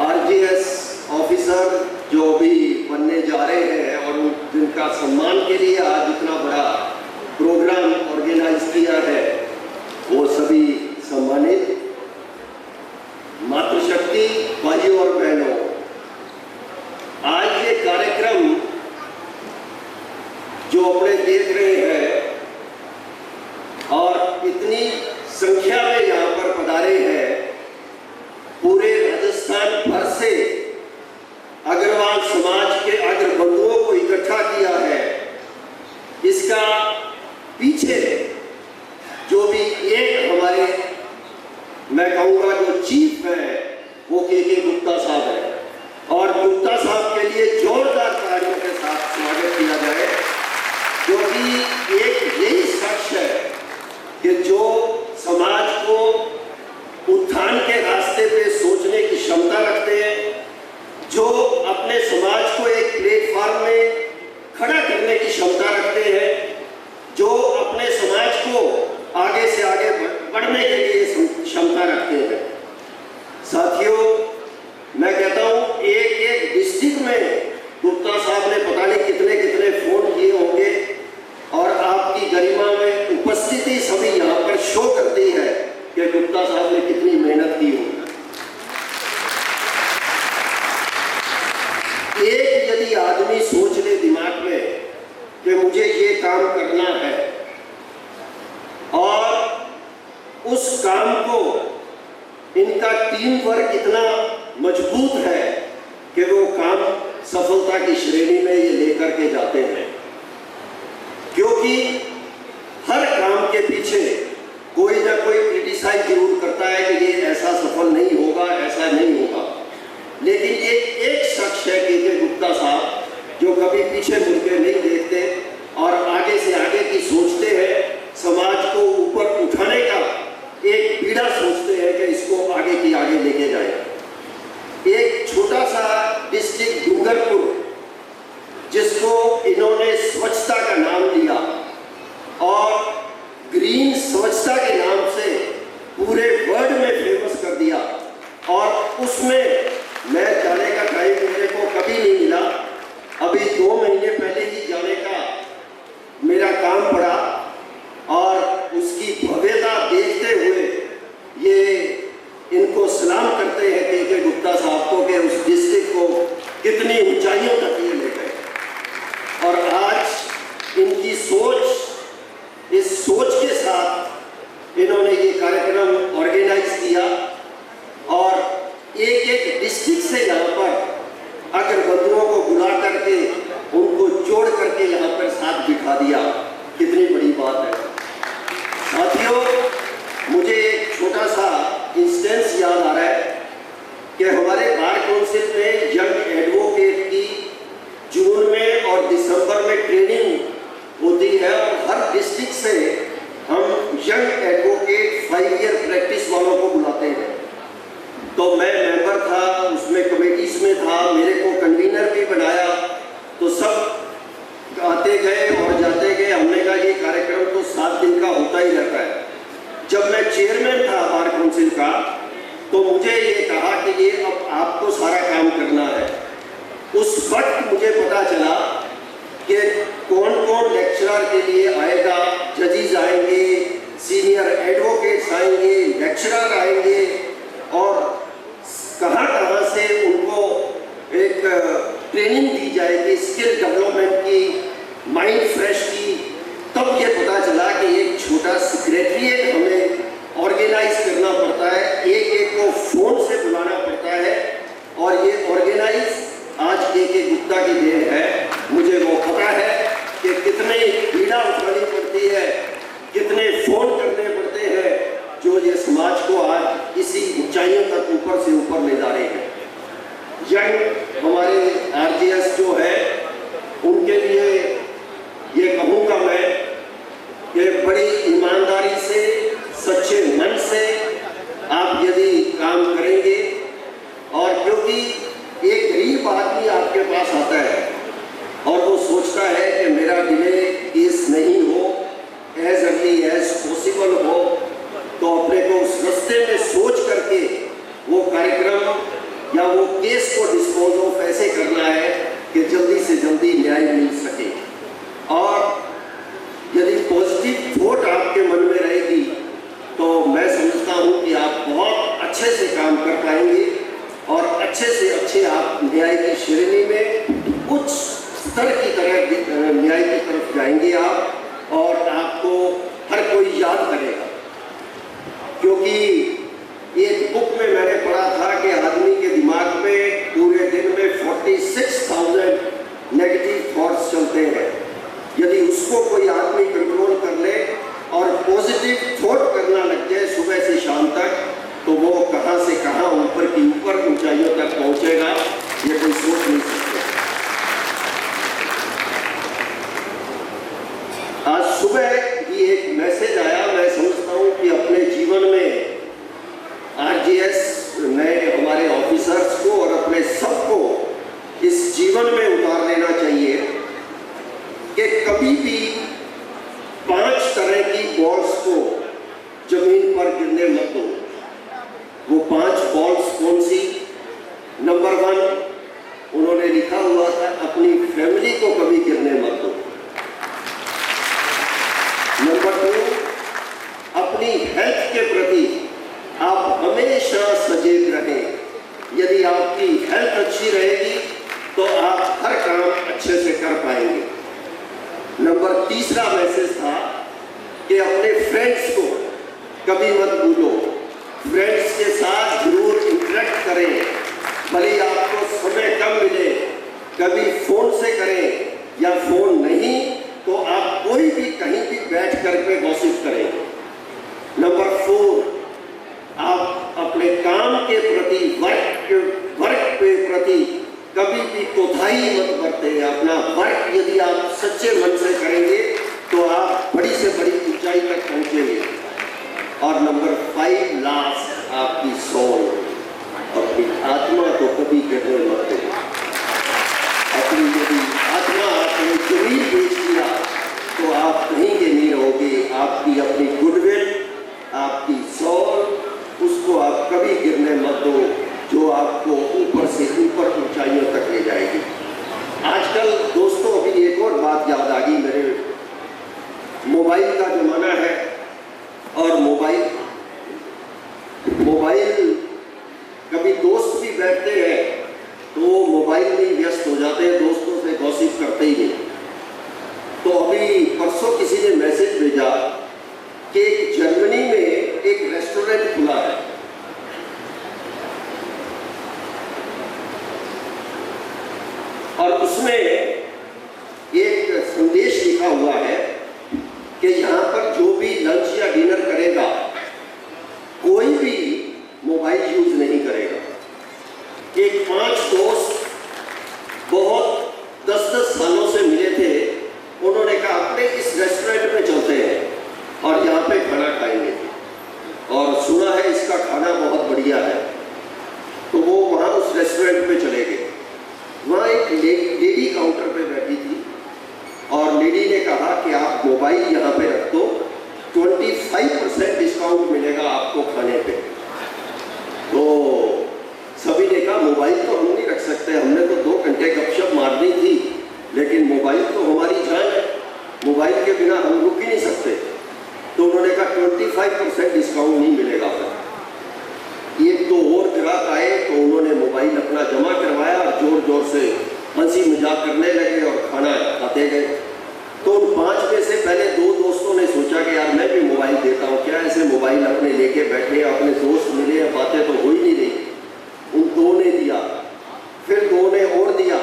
RGS ऑफिसर जो भी बनने जा रहे हैं और जिनका सम्मान के लिए आज इतना बड़ा प्रोग्राम ऑर्गेनाइज किया है, वो सभी सम्मानित। मातृशक्ति भाइयों और बहनों, आज ये कार्यक्रम जो अपने देख रहे हैं और इतनी संख्या में यहाँ पर पधारे हैं, पूरे राजस्थान भर से अग्रवाल समाज के अग्रबंधुओं को इकट्ठा किया है। इसका पीछे जो भी एक हमारे, मैं कहूँगा जो चीफ है, वो के गुप्ता साहब है, और गुप्ता साहब के लिए जोरदार तालियों के साथ स्वागत किया जाए, क्योंकि एक यही शख्स है कि जो समाज को उत्थान के रास्ते पे सोचने की क्षमता रखते हैं, जो अपने समाज को एक प्लेटफॉर्म में खड़ा करने की क्षमता रखते हैं, जो अपने समाज को आगे से आगे बढ़ने के लिए क्षमता रखते हैं। साथियों, मैं कहता हूँ एक डिस्ट्रिक्ट में गुप्ता साहब ने पता नहीं कितने कितने फोन किए होंगे, और आपकी गरिमा में उपस्थिति सभी यहाँ पर शो करती है कि गुप्ता साहब ने कितनी मेहनत की होगी। एक यदि आदमी सोच ले दिमाग में कि मुझे ये काम करना है, और उस काम को इनका टीम वर्क इतना मजबूत है कि वो काम सफलता की श्रेणी में ये लेकर के जाते हैं। क्योंकि हर काम के पीछे कोई ना कोई क्रिटिसाइज जरूर करता है कि ये ऐसा सफल नहीं होगा, ऐसा नहीं होगा, लेकिन एक पीछे मुड़ के नहीं देखते और आगे से आगे की सोचते हैं, समाज को ऊपर उठाने का एक बीड़ा सोचते हैं कि इसको आगे की आगे लेके जाए। एक छोटा सा डिस्ट्रिक्ट डूंगरपुर जिसको इन्होंने स्वच्छता का नाम दिया और ग्रीन स्वच्छता के नाम से पूरे वर्ल्ड में फेमस कर दिया, और उसमें मैं जाने का टाइम मेरे को कभी नहीं मिला। अभी 2 महीने पहले ही जाने का मेरा काम पड़ा और उसकी भव्यता देखते हुए ये इनको सलाम करते हैं के गुप्ता साहब को कि उस डिस्ट्रिक्ट को कितनी ऊंचाइयों तक ये ले गए। और आज इनकी सोच, इस सोच के साथ इन्होंने ये कार्यक्रम ऑर्गेनाइज किया और एक डिस्ट्रिक्ट से यहाँ पर अग्रबंधुओं को बुला करके उनको जोड़ करके यहाँ पर साथ बिठा दिया। कितनी बड़ी बात है साथियों। मुझे एक छोटा सा इंस्टेंस याद आ रहा है कि हमारे बार काउंसिल में यंग एडवोकेट की जून में और दिसंबर में ट्रेनिंग होती है और हर डिस्ट्रिक्ट से हम यंग एडवोकेट 5 ईयर प्रैक्टिस वालों को बुलाते हैं। तो मैं मेंबर था, उसमें कमेटीज में था, मेरे को कन्वीनर भी बनाया, तो सब आते गए और जाते गए। हमने कहा ये कार्यक्रम तो 7 दिन का होता ही रहता है। जब मैं चेयरमैन था बार काउंसिल का तो मुझे ये कहा कि ये अब आपको सारा काम करना है। उस वक्त मुझे पता चला कि कौन कौन लेक्चरर के लिए आएगा, जजेस आएंगे, सीनियर एडवोकेट्स आएंगे, लेक्चरर आएंगे और कहाँ कहाँ से उनको एक ट्रेनिंग दी जाएगी स्किल डेवलपमेंट की, माइंड फ्रेश की। तब ये पता चला कि एक छोटा सेक्रेटरिएट हमें ऑर्गेनाइज करना पड़ता है, एक को फोन से बुलाना पड़ता है और ये ऑर्गेनाइज आज के गुप्ता की देन है। मुझे वो पता है कि कितने पीड़ा उठानी पड़ती है, कितने फोन करने पड़ते हैं जो ये समाज को आज इसी ऊंचाइयों तक ऊपर से ऊपर ले जा रहे हैं। यंग हमारे आरजीएस जो है उनके लिए ये कहूँगा मैं कि बड़ी ईमानदारी से, सच्चे मन से आप यदि काम करेंगे, और क्योंकि एक गरीब आदमी आपके पास आता है और वो सोचता है कि मेरा डिले केस नहीं हो, एज अर्ली एज पॉसिबल हो, तो अपने को उस रास्ते में सोच करके वो कार्यक्रम या वो केस को डिस्पोज ऑफ ऐसे करना है कि जल्दी से जल्दी न्याय मिल सके। और यदि पॉजिटिव थॉट आपके मन में रहेगी तो मैं समझता हूँ कि आप बहुत अच्छे से काम कर पाएंगे और अच्छे से अच्छे आप न्याय की श्रेणी में उच्च स्तर की तरह न्याय की तरफ जाएंगे आप, और आपको हर कोई याद करेगा। क्योंकि एक बुक में मैंने पढ़ा था कि आदमी के दिमाग में पूरे दिन में 46,000 नेगेटिव थॉट्स चलते हैं। यदि उसको कोई आदमी कंट्रोल कर ले और पॉजिटिव थॉट करना लग जाए सुबह से शाम तक, तो वो कहाँ से कहाँ ऊपर की ऊपर ऊंचाइयों तक पहुँचेगा, ये कोई सोच नहीं सकता। आज सुबह भी एक मैसेज आया, मैं समझता हूँ कि अपने जीवन में आरजीएस ने हमारे ऑफिसर्स को और अपने सबको इस जीवन में उतार लेना चाहिए कि कभी भी 5 तरह की बॉल्स को जमीन पर गिरने मत दो। वो 5 बॉल्स कौन सी? नंबर 1 उन्होंने लिखा हुआ था, अपनी फैमिली को कभी गिरने मत दो। नंबर 2, अपनी हेल्थ के प्रति आप हमेशा सजग रहें। यदि आपकी हेल्थ अच्छी रहेगी तो आप हर काम अच्छे से कर पाएंगे। नंबर 3 मैसेज था कि अपने फ्रेंड्स को कभी मत भूलो, फ्रेंड्स के साथ जरूर इंटरेक्ट करें, भले आपको समय कम मिले, कभी फोन से करें या फोन नहीं तो आप कोई भी कहीं भी बैठ करके गॉसिप करें। नंबर 4, आप अपने काम के प्रति, वर्क के प्रति कभी भी कोताही मत बरतें, अपना वर्क सच्चे मन से करेंगे तो आप बड़ी से बड़ी ऊंचाई तक पहुंचेंगे। और नंबर 5 लास्ट, आपकी सोल, अपनी आत्मा को कभी गिरने मत देना। अपनी यदि आत्मा आपने जमीन बेच दिया तो आप कहीं के नहीं रहोगे। आपकी अपनी गुडविल, आपकी सोल, उसको आप कभी गिरने मत दो, जो आपको ऊपर से ऊपर ऊंचाइयों तक ले जाएगी। आजकल दोस्तों अभी एक और बात याद आ गई मेरे, मोबाइल का जमाना है और मोबाइल कभी दोस्त भी बैठते हैं तो वो मोबाइल में व्यस्त हो जाते हैं, दोस्तों से गॉसिप करते ही नहीं। तो अभी परसों किसी ने मैसेज भेजा कि जर्मनी में एक रेस्टोरेंट खुला है और उसमें एक संदेश लिखा हुआ है कि यहाँ पर जो भी लंच या डिनर करेगा कोई भी मोबाइल यूज नहीं करेगा। एक 5 दोस्त बहुत 10-10 सालों से मिले थे, उन्होंने कहा अपने इस रेस्टोरेंट में चलते हैं और यहाँ पे खाना खाएंगे और सुना है इसका खाना बहुत बढ़िया है। तो वो वहाँ उस रेस्टोरेंट में चले गए। वहाँ एक लेडी काउंटर पे बैठी थी और लेडी ने कहा कि आप मोबाइल यहाँ पे रख दो, 25% डिस्काउंट मिलेगा आपको खाने पे। तो सभी ने कहा मोबाइल तो हम नहीं रख सकते, हमने तो 2 घंटे गपशप मारनी थी, लेकिन मोबाइल तो हमारी जान है, मोबाइल के बिना हम रुक ही नहीं सकते। तो उन्होंने कहा 25% डिस्काउंट नहीं मिलेगा। फिर 1-2 और ग्राहक आए तो उन्होंने मोबाइल अपना जमा करवाया और जोर जोर से हंसी मजाक करने लगे और खाना खाते गए। तो उन 5 में से पहले 2 दोस्तों ने सोचा कि यार मैं भी मोबाइल देता हूँ, क्या ऐसे मोबाइल अपने लेके बैठे, अपने दोस्त मिले, बातें तो हो ही नहीं रही। उन 2 ने दिया, फिर 2 ने और दिया,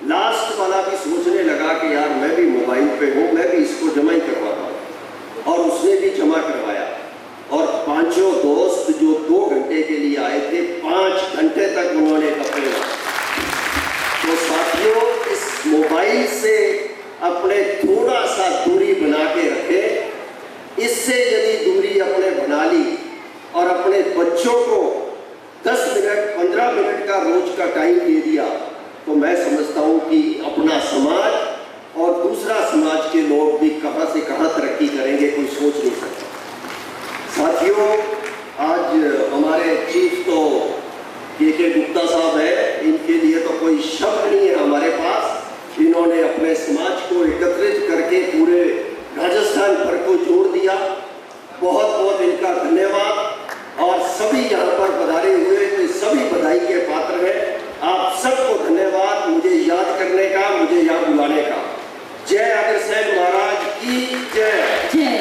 लास्ट वाला भी सोचने लगा कि यार मैं भी मोबाइल पे हूँ, मैं भी इसको जमा ही करवाता हूँ, और उसने भी जमा करवाया। और 5 दोस्त जो 2 घंटे के लिए आए थे, 5 घंटे तक उन्होंने कपड़े। तो साथियों, इस मोबाइल से अपने थोड़ा सा दूरी बना के रखें। इससे यदि दूरी अपने बना ली और अपने बच्चों को 10 मिनट 15 मिनट का रोज का टाइम दे दिया, तो मैं समझता हूँ कि अपना समाज और दूसरा समाज के लोग भी कहाँ से कहाँ तरक्की करेंगे, कोई सोच नहीं सकता। साथियों, आज हमारे चीफ तो के गुप्ता साहब है, इनके लिए तो कोई शब्द नहीं है हमारे पास। इन्होंने अपने समाज को एकत्रित करके पूरे राजस्थान भर को जोड़ दिया। बहुत बहुत इनका धन्यवाद। और सभी यहाँ पर पधारे हुए तो सभी बधाई के पात्र हैं। आप सबको धन्यवाद मुझे याद करने का, मुझे यहाँ बुलाने का। जय अग्रसेन महाराज की जय। जय।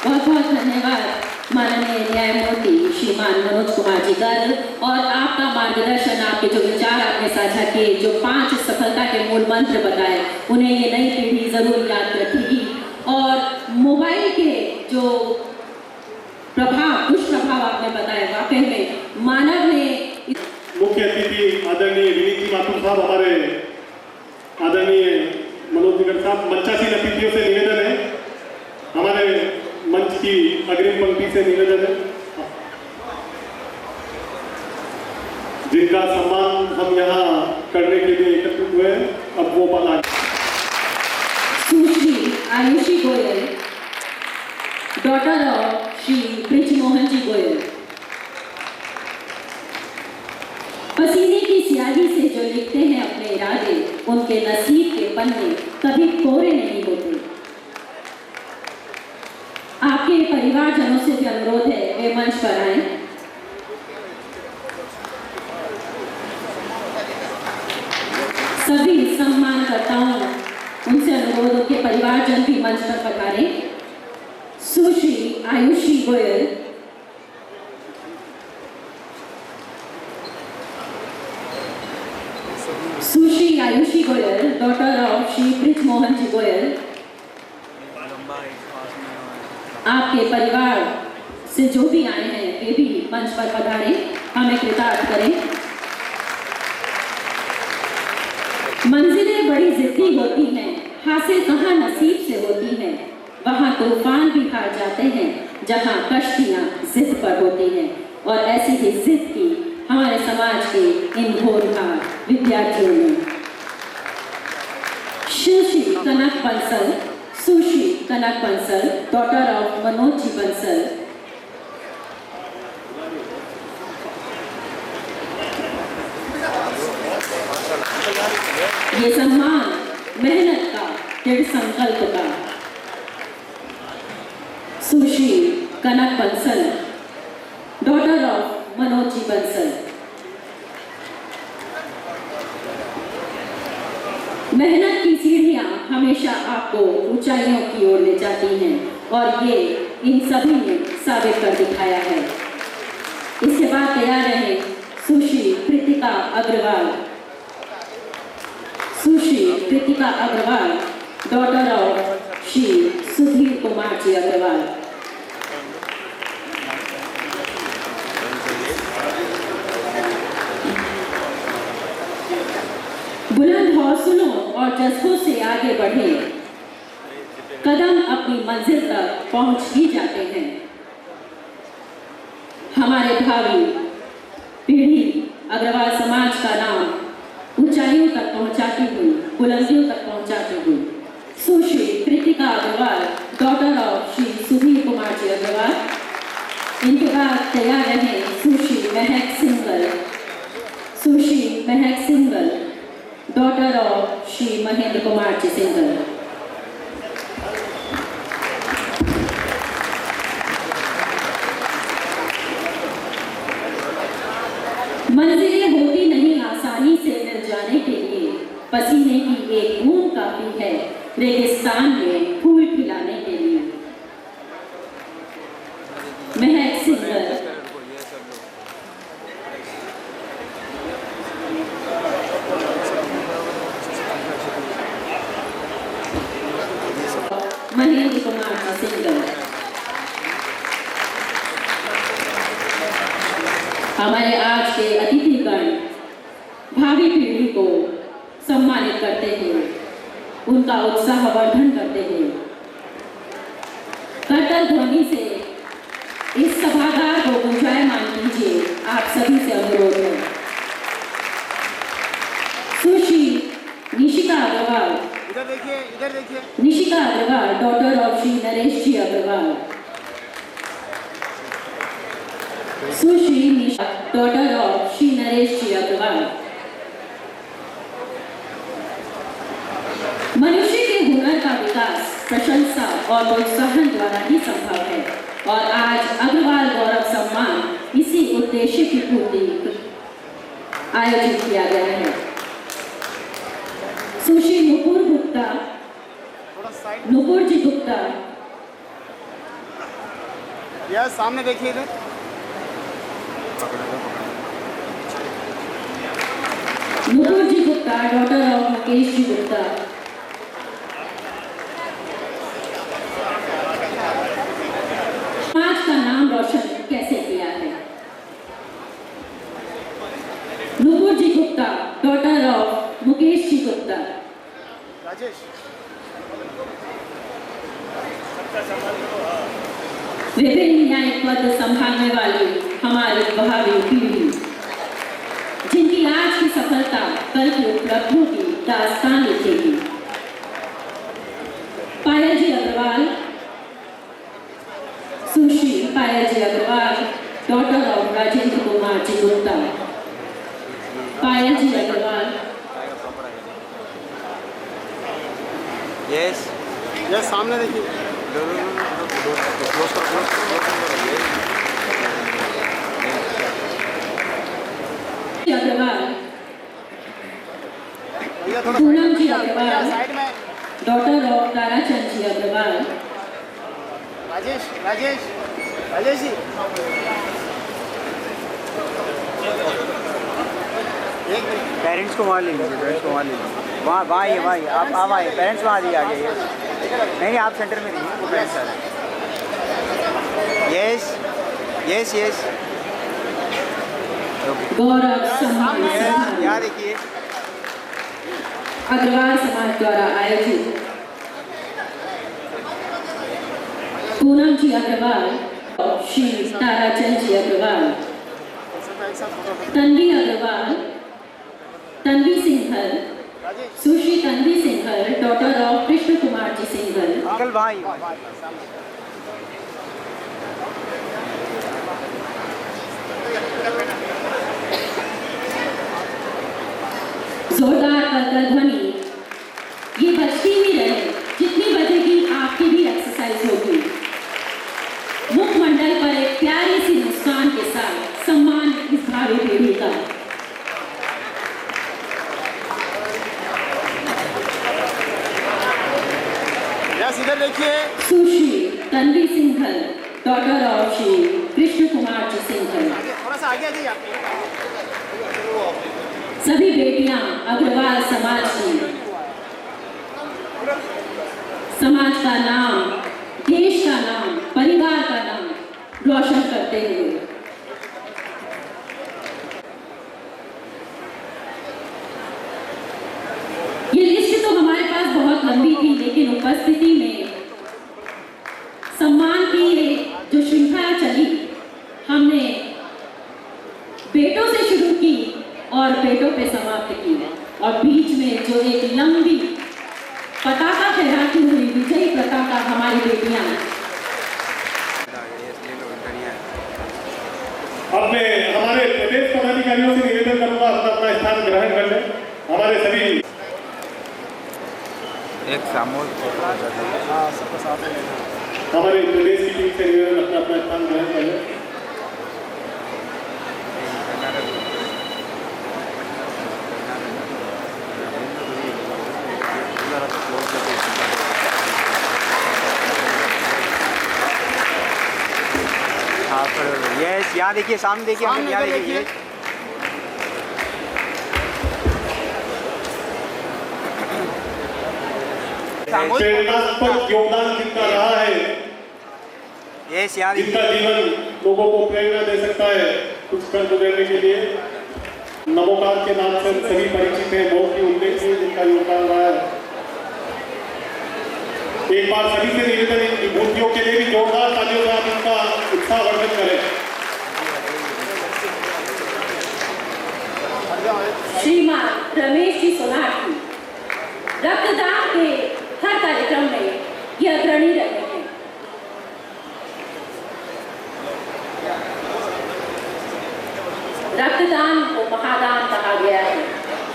बहुत बहुत धन्यवाद माननीय न्यायमूर्ति श्रीमान मनोज कुमार जी कर, और आपका मार्गदर्शन, आपके जो विचार आपने साझा किए, जो 5 सफलता के मूल मंत्र बताए, उन्हें ये नई पीढ़ी जरूर याद रखेगी। और मोबाइल के जो प्रभाव, दुष्प्रभाव आपने बताए, वाकई में मानव ने। मुख्य अतिथि आदरणीय विनीत माथुर साहब, हमारे आदरणीय मनोज निगर साहब, मंचासीन अतिथियों से निवेदन है, हमारे मंच की अग्रिम पंक्ति से निवेदन है, जिनका सम्मान हम यहाँ करने के लिए एकत्रित हुए हैं, अब वो पल आ। सुश्री आयुषी गोयल, डॉटर ऑफ श्री ब्रिजमोहन जी गोयल। पसीने की स्याही से जो लिखते हैं अपने इरादे, उनके नसीब के पन्ने कभी कोरे नहीं होते। आपके परिवारजनों से भी अनुरोध है वे मंच पर आए। सभी सम्मानकर्ताओं, उनसे अनुरोध, उनके परिवारजन भी मंच पर पधारें। सुश्री आयुषी गोयल, सुश्री आयुषी गोयल, डॉटर ऑफ श्री ब्रिजमोहन जी गोयल, आपके परिवार से जो भी आए हैं वे भी मंच पर पधारें, हमें कृतार्थ करें। मंजिलें बड़ी जिद्दी होती हैं, हासिल बारिशें कहाँ नसीब से होती हैं, वहाँ तूफान भी हार जाते हैं, जहाँ कश्तियाँ जिद पर होती हैं। और ऐसी ही जिद की हमारे समाज के इन होनहार विद्यार्थियों ने। सुश्री कनक बंसल, सुश्री कनक बंसल, डॉटर ऑफ मनोज जी बंसल, ये सम्मान मेहनत का, दृढ़ संकल्प का। सुश्री कनक बंसल, डॉटर ऑफ मनोज जी बंसल। मेहनत की सीढ़ियां हमेशा आपको ऊंचाइयों की ओर ले जाती हैं और ये इन सभी ने साबित कर दिखाया है। इसके बाद तैयार रहे सुश्री कृतिका अग्रवाल, सुश्री कृतिका अग्रवाल, डॉटर ऑफ श्री सुधीर कुमार जी अग्रवाल। बुलंद हौसलों और जज्बों से आगे बढ़े, कदम अपनी मंजिल तक पहुंच ही जाते हैं। हमारे भावी पीढ़ी अग्रवाल समाज का नाम ऊंचाइयों तक पहुंचाती हुई, बुलंदियों तक पहुंचाती हुई सुश्री कृतिका अग्रवाल, डॉटर ऑफ श्री सुधीर कुमार जी अग्रवाल। इनके बाद तैयार रहे सुश्री महक सिंगल, सुश्री महक सिंगल, डॉटर ऑफ श्री महेंद्र कुमार जी सिंगल। मंजिलें होती नहीं आसानी से मिल जाने के लिए, पसीने की एक बूंद काफी है रेगिस्तान में फूल खिलाने के लिए। महक सिंगल, महेंद्र कुमार जी सिंगल। हमारे आज के अतिथिगण भावी पीढ़ी को सम्मानित करते हुए, उनका उत्साह वर्धन करते हुए करतल ध्वनि से इस सभागार को गुंजायमान कीजिए, आप सभी से अनुरोध है। सुश्री निशिका अग्रवाल, इधर देखिए, इधर देखिए। Nishika Agarwal, daughter of Shri Naresh ji Agarwal. Sushri Nisha, daughter of Shri Naresh ji Agarwal. मनुष्य के हुनर का विकास प्रशंसा और प्रोत्साहन द्वारा ही संभव है और आज अग्रवाल गौरव सम्मान इसी उद्देश्य की पूर्ति आयोजित किया गया है। सुश्री नुपुर गुप्ता, नुपुर जी गुप्ता, यार सामने देखिए इधर। नुपुर जी गुप्ता, डॉटर ऑफ मुकेश जी गुप्ता। समाज का नाम रोशन कैसे किया है? नुपुर जी गुप्ता, डॉटर ऑफ मुकेश जी गुप्ता। राजेश, विभिन्न न्यायिक पद संभालने वाली हमारी भावी पीढ़ी, जिनकी आज की सफलता कल की उपलब्धियों की दास्तान लिखेगी। Payal ji Agarwal, Sushri Payal ji Agarwal, daughter of Rajendra Kumar ji Gupta. Payal ji Agarwal, yes yes, सामने देखिए। अग्रवाल, भैया थोड़ा पूनम जी अग्रवाल, साइड में। Daughter of Tarachand ji Agarwal. Rajesh, Rajesh, Rajesh ji. Parents को वहाँ ले लीजिए, पेरेंट्स को वहाँ ले लीजिए। वहाँ आइए, वहाँ आइए, आप आइए, पेरेंट्स वहाँ आइए, आगे। नहीं आप सेंटर में रहिए, वो पेरेंट्स आ रहे। यस यस यस, गौरव सम्मान यहाँ देखिए। अग्रवाल समाज द्वारा आयोजित Poonam ji Agarwal, Shri Tarachand ji Agarwal, Tanvi Agarwal, Tanvi Singhal, Sushri Tanvi Singhal, daughter of Krishna Kumar ji Singhal, uncle भाई जोरदार करतल ध्वनि ये बजती ही रहे जितनी बजेगी आपकी भी एक्सरसाइज होगी। मुखमंडल पर एक प्यारी सी मुस्कान के साथ सम्मान इस भावी पीढ़ी का। इधर देखिए। सुश्री तन्वी सिंघल, डॉटर ऑफ श्री कृष्ण कुमार जी सिंघल। थोड़ा सा आगे आ जाइए आप। सभी बेटियां अग्रवाल समाज की समाज का नाम, देश का नाम, परिवार का नाम रोशन करते हुए ये लिस्ट तो हमारे पास बहुत लंबी थी, लेकिन उपस्थिति में सम्मान की जो श्रृंखला चली, हमने बेटों से शुरू की और बेटों पे समाप्त की, और बीच में जो एक लंबी पताका फहराती हुई विजयी पताका हमारी बेटियां। अब मैं हमारे प्रदेश पदाधिकारियों से निवेदन करूंगा अपना अपना स्थान ग्रहण कर लें। हमारे सभी एक सामूहिक हमारे प्रदेश की टीम से निवेदन अपना अपना स्थान ग्रहण कर लें। यस, यहाँ देखिए, सामने देखिए, यहाँ देखिए। प्रेरणात्मक योगदान जिनका रहा है, यस, यहाँ जिनका देखिए। जीवन लोगों को प्रेरणा दे सकता है कुछ कर गुजरने के लिए, नमोकार के नाम से सभी परिचित हैं, बहुत ही उल्लेखनीय जिनका योगदान रहा है। एक बार सभी से निवेदन इन विभूतियों के लिए भी जोरदार तालियों से आप इनका उत्साहवर्धन करें। श्रीमान रमेश जी सोनाटी रक्तदान के हर कार्यक्रम में ये अग्रणी रहे हैं। रक्तदान को महादान कहा गया है,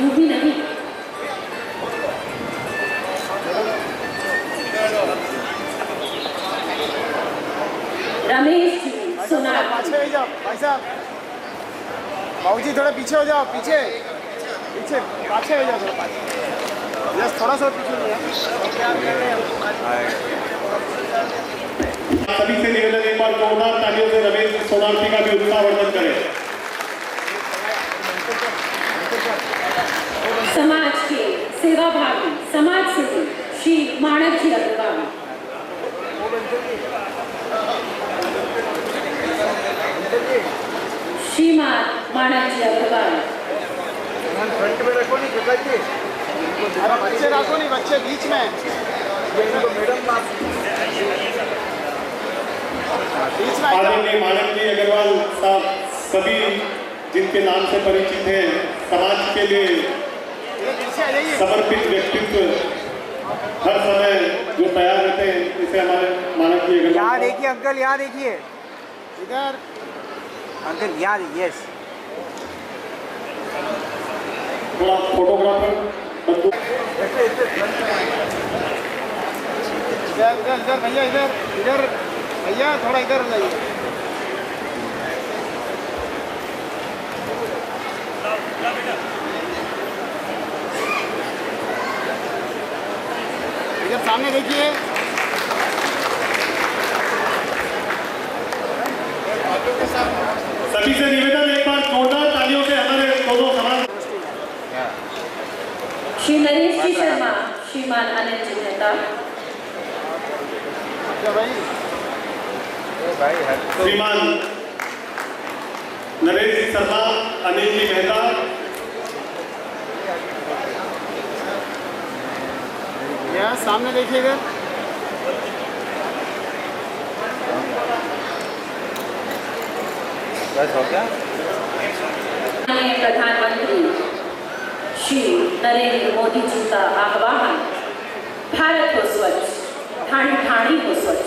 यूं ही नहीं। रमेश जी सोनाटी, पीछे हो जाओ भाई साहब, बाबूजी थोड़ा पीछे हो जाओ, पीछे पीछे पाछे हो जाओ, थोड़ा पाछे, यस, थोड़ा सा पीछे हो जाओ। सभी से निवेदन एक बार जोरदार तालियों से रमेश सोनार्थी का भी उत्साहवर्धन करें। समाज के सेवाभावी समाज सेवी श्री माणक जी अग्रवाल, श्रीमान माणक जी अग्रवाल, फ्रंट में रखो, नहीं पिताजी, अरे बच्चे रखो, नहीं बच्चे बीच में, मैडम बीच में। आदरणीय मानक जी अग्रवाल साहब सभी जिनके नाम से परिचित हैं, समाज के लिए समर्पित व्यक्तित्व, हर समय जो तैयार रहते हैं, इसे हमारे मानक जी अग्रवाल। यहाँ देखिए अंकल, यहाँ देखिए, इधर अंकल, यहाँ देखिए, यस। थोड़ा फोटोग्राफर बंधु इधर इधर इधर भैया, इधर इधर भैया, थोड़ा इधर हो जाइए। इधर सामने देखिए। सभी से निवेदन एक बार जोरदार तालियों से हमारे दोनों समाज। श्री नरेश जी शर्मा, श्रीमान अनिल जी मेहता, श्रीमान नरेश जी शर्मा, अनिल जी मेहता, यहाँ सामने देखिए इधर। बस हो गया। माननीय प्रधानमंत्री श्री नरेंद्र मोदी जी का आह्वान, भारत हो स्वच्छ, ठाणी ठाणी हो स्वच्छ।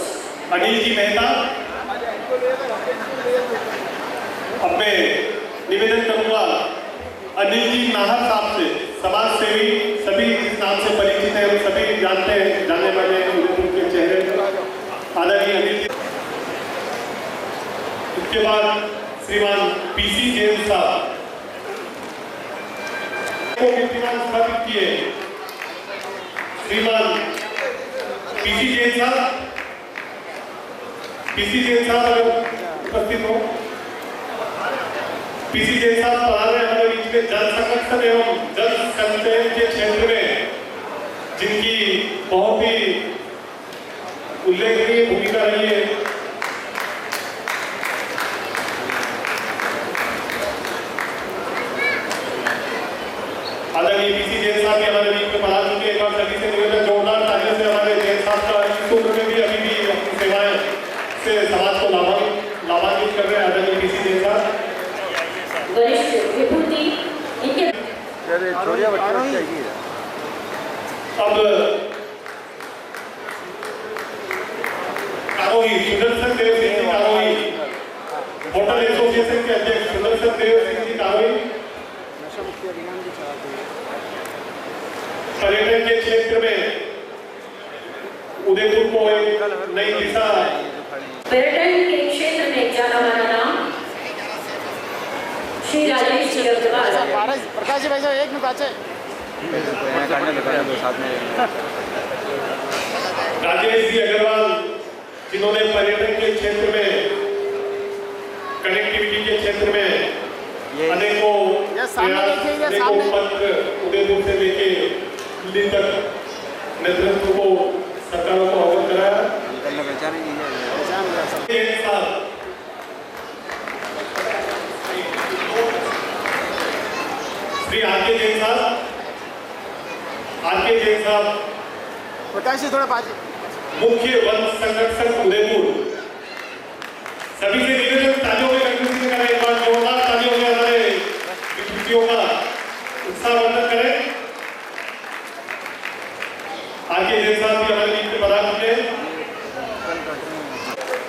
अनिल जी मेहता, अब मैं निवेदन करूंगा अनिल जी नाहर साहब से, समाज सेवी, सभी इस नाम से परिचित है, सभी जानते हैं, जाने वाले उनके चेहरे आदरणीय अनिल जी। उसके बाद श्रीमान पीसी जैन साहब को कीर्तिमान स्थापित किए। श्रीमान पीसी जैन साहब, पीसी जैन साहब अगर उपस्थित हो। पीसी जैन साहब पढ़ा रहे हमारे बीच में जल संरक्षण एवं जल संचयन के क्षेत्र में जिनकी बहुत ही उल्लेखनीय भूमिका रही है। आदरणीय पीसी जैन साहब भी हमारे बीच में पढ़ा चुके। एक बार सभी से निवेदन, जोरदार तालियों से हमारे जैन साहब का इस उम्र में भी अभी भी अपनी सेवाएं से समाज को लाभान्वित कर रहे हैं। आदरणीय पीसी जैन साहब वरिष्ठ विभूति इनके छोड़िए बच्चों चाहिए। अब कारोही सुदर्शन देव सिंह जी कारोही, होटल एसोसिएशन के अध्यक्ष सुदर्शन देव सिंह जी कारोही, पर्यटन के क्षेत्र में उदयपुर को एक नई दिशा, पर्यटन के क्षेत्र में जाना माना नाम श्री राजेश जी अग्रवाल। प्रकाश जी भाई साहब एक मिनट पाचे राजेश जी अग्रवाल, जिन्होंने पर्यटन के क्षेत्र में, कनेक्टिविटी के क्षेत्र में अनेकों पत्र उदयपुर से लेके दिल्ली तक नेतृत्व को सरकारों को अवगत कराया। एक साथ श्री आरके जैन साहब, आरके जैन साहब प्रकाश जी थोड़ा पाचे मुख्य वन संरक्षक उदयपुर। सभी से निवेदन, तालियों में कंट्रीब्यूशन करें, एक बार जोरदार तालियों में हमारे विभूतियों का उत्साहवर्धन करें। आरके जैन साहब भी हमारे बीच में पढ़ा चुके हैं।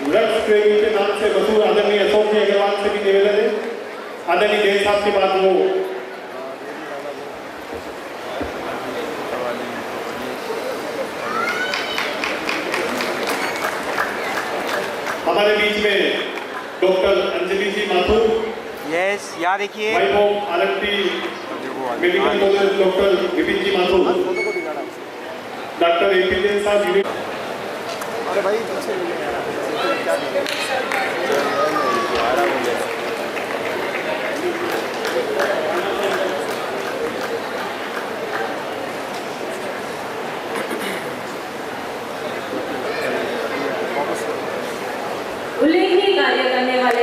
वृक्ष प्रेमी के नाम से मशहूर आदरणीय अशोक जी अग्रवाल से भी निवेदन है। आदरणीय जैन साहब के बाद वो हमारे बीच में डॉक्टर अंजलि जी माथुर, यस याद देखिए, Vaibhav RNT medical college doctor Vipin ji Mathur, doctor AP Jain साहब। अरे भाई उल्लेखनीय कार्य करने वाले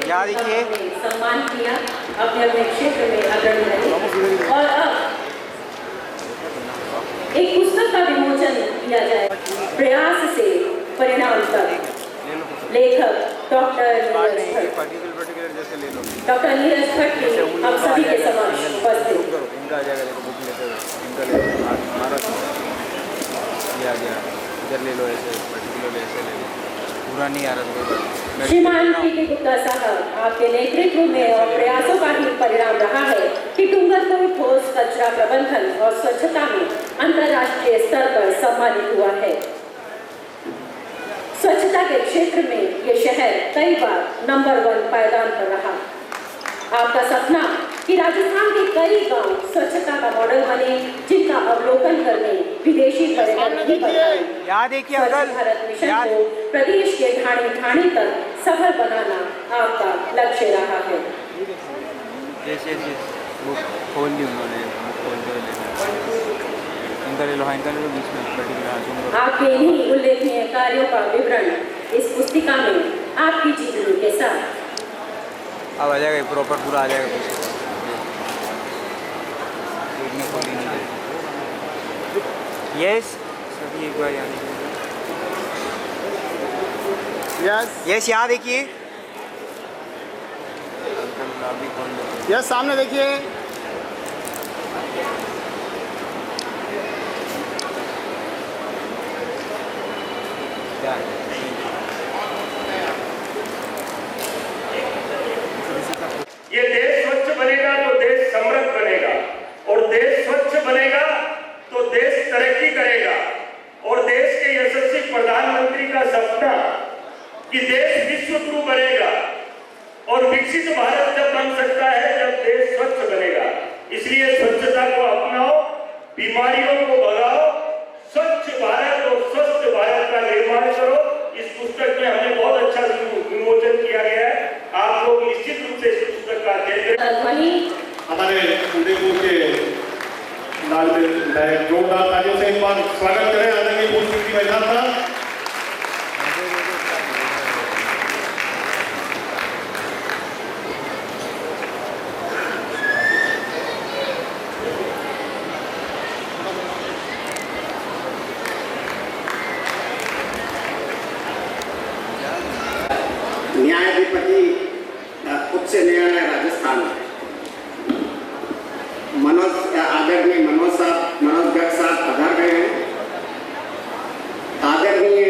याद रखिए, सम्मान किया, अपने अपने क्षेत्र में अग्रणी रहे। और अब एक पुस्तक का विमोचन किया जाए, प्रयास से परिणाम तक। लेखक डॉक्टर नीरज भट्ट हम सभी के समक्ष उपस्थित। इनका आ जाएगा, देखो बुक लेते हुए इनका ले लो, हमारा ये आ गया, इधर ले लो, ऐसे पर्टिकुलर ऐसे ले लो, पूरा नहीं आ रहा तो श्रीमान पीके गुप्ता साहब, आपके नेतृत्व में और प्रयासों का ही परिणाम रहा है कि डूंगरपुर ठोस कचरा प्रबंधन और स्वच्छता में अंतर्राष्ट्रीय स्तर पर सम्मानित हुआ है। स्वच्छता के क्षेत्र में ये शहर कई बार नंबर 1 पायदान पर रहा। आपका सपना कि राजस्थान के कई गांव स्वच्छता का मॉडल बने, जिनका अवलोकन करने विदेशी पर्यटक भी बढ़ाए। स्वच्छ भारत मिशन को प्रदेश के ठाणी ठाणी तक सफल बनाना आपका लक्ष्य रहा है। जैसे वो खोल दी उन्होंने, खोल कर इनका ले लो, हाँ इनका ले लो, बीच में पर्टिकुलर आपके इन्हीं उल्लेखनीय कार्यों का विवरण इस पुस्तिका में आपकी जीवनी के साथ अब आ जाएगा, प्रॉपर पूरा आ जाएगा। यस सभी एक बार याद यस यस याद देखिए, कल अभी खोल देते यस सामने देखिए। क्या है ये देश स्वच्छ बनेगा तो देश समृद्ध बनेगा, और देश स्वच्छ बनेगा तो देश तरक्की करेगा। और देश के यशस्वी प्रधानमंत्री का सपना कि देश विश्व गुरु बनेगा, और विकसित भारत जब बन सकता है जब देश स्वच्छ बनेगा। इसलिए स्वच्छता को अपनाओ, बीमारियों को भगाओ, स्वच्छ भारत और स्वस्थ भारत का निर्माण करो। इस पुस्तक में हमने बहुत अच्छा विमोचन किया गया है, आप लोग निश्चित रूप से इस पुस्तक का अध्ययन करें। हमारे उदयपुर के लाल विधायक जोरदार तालियों से एक बार स्वागत करें आदरणीय भूल सिंह जी मैदान का। न्यायाधिपति उच्च न्यायालय राजस्थान आदरणीय मनोज गर्ग साहब पधार गए हैं। आदरणीय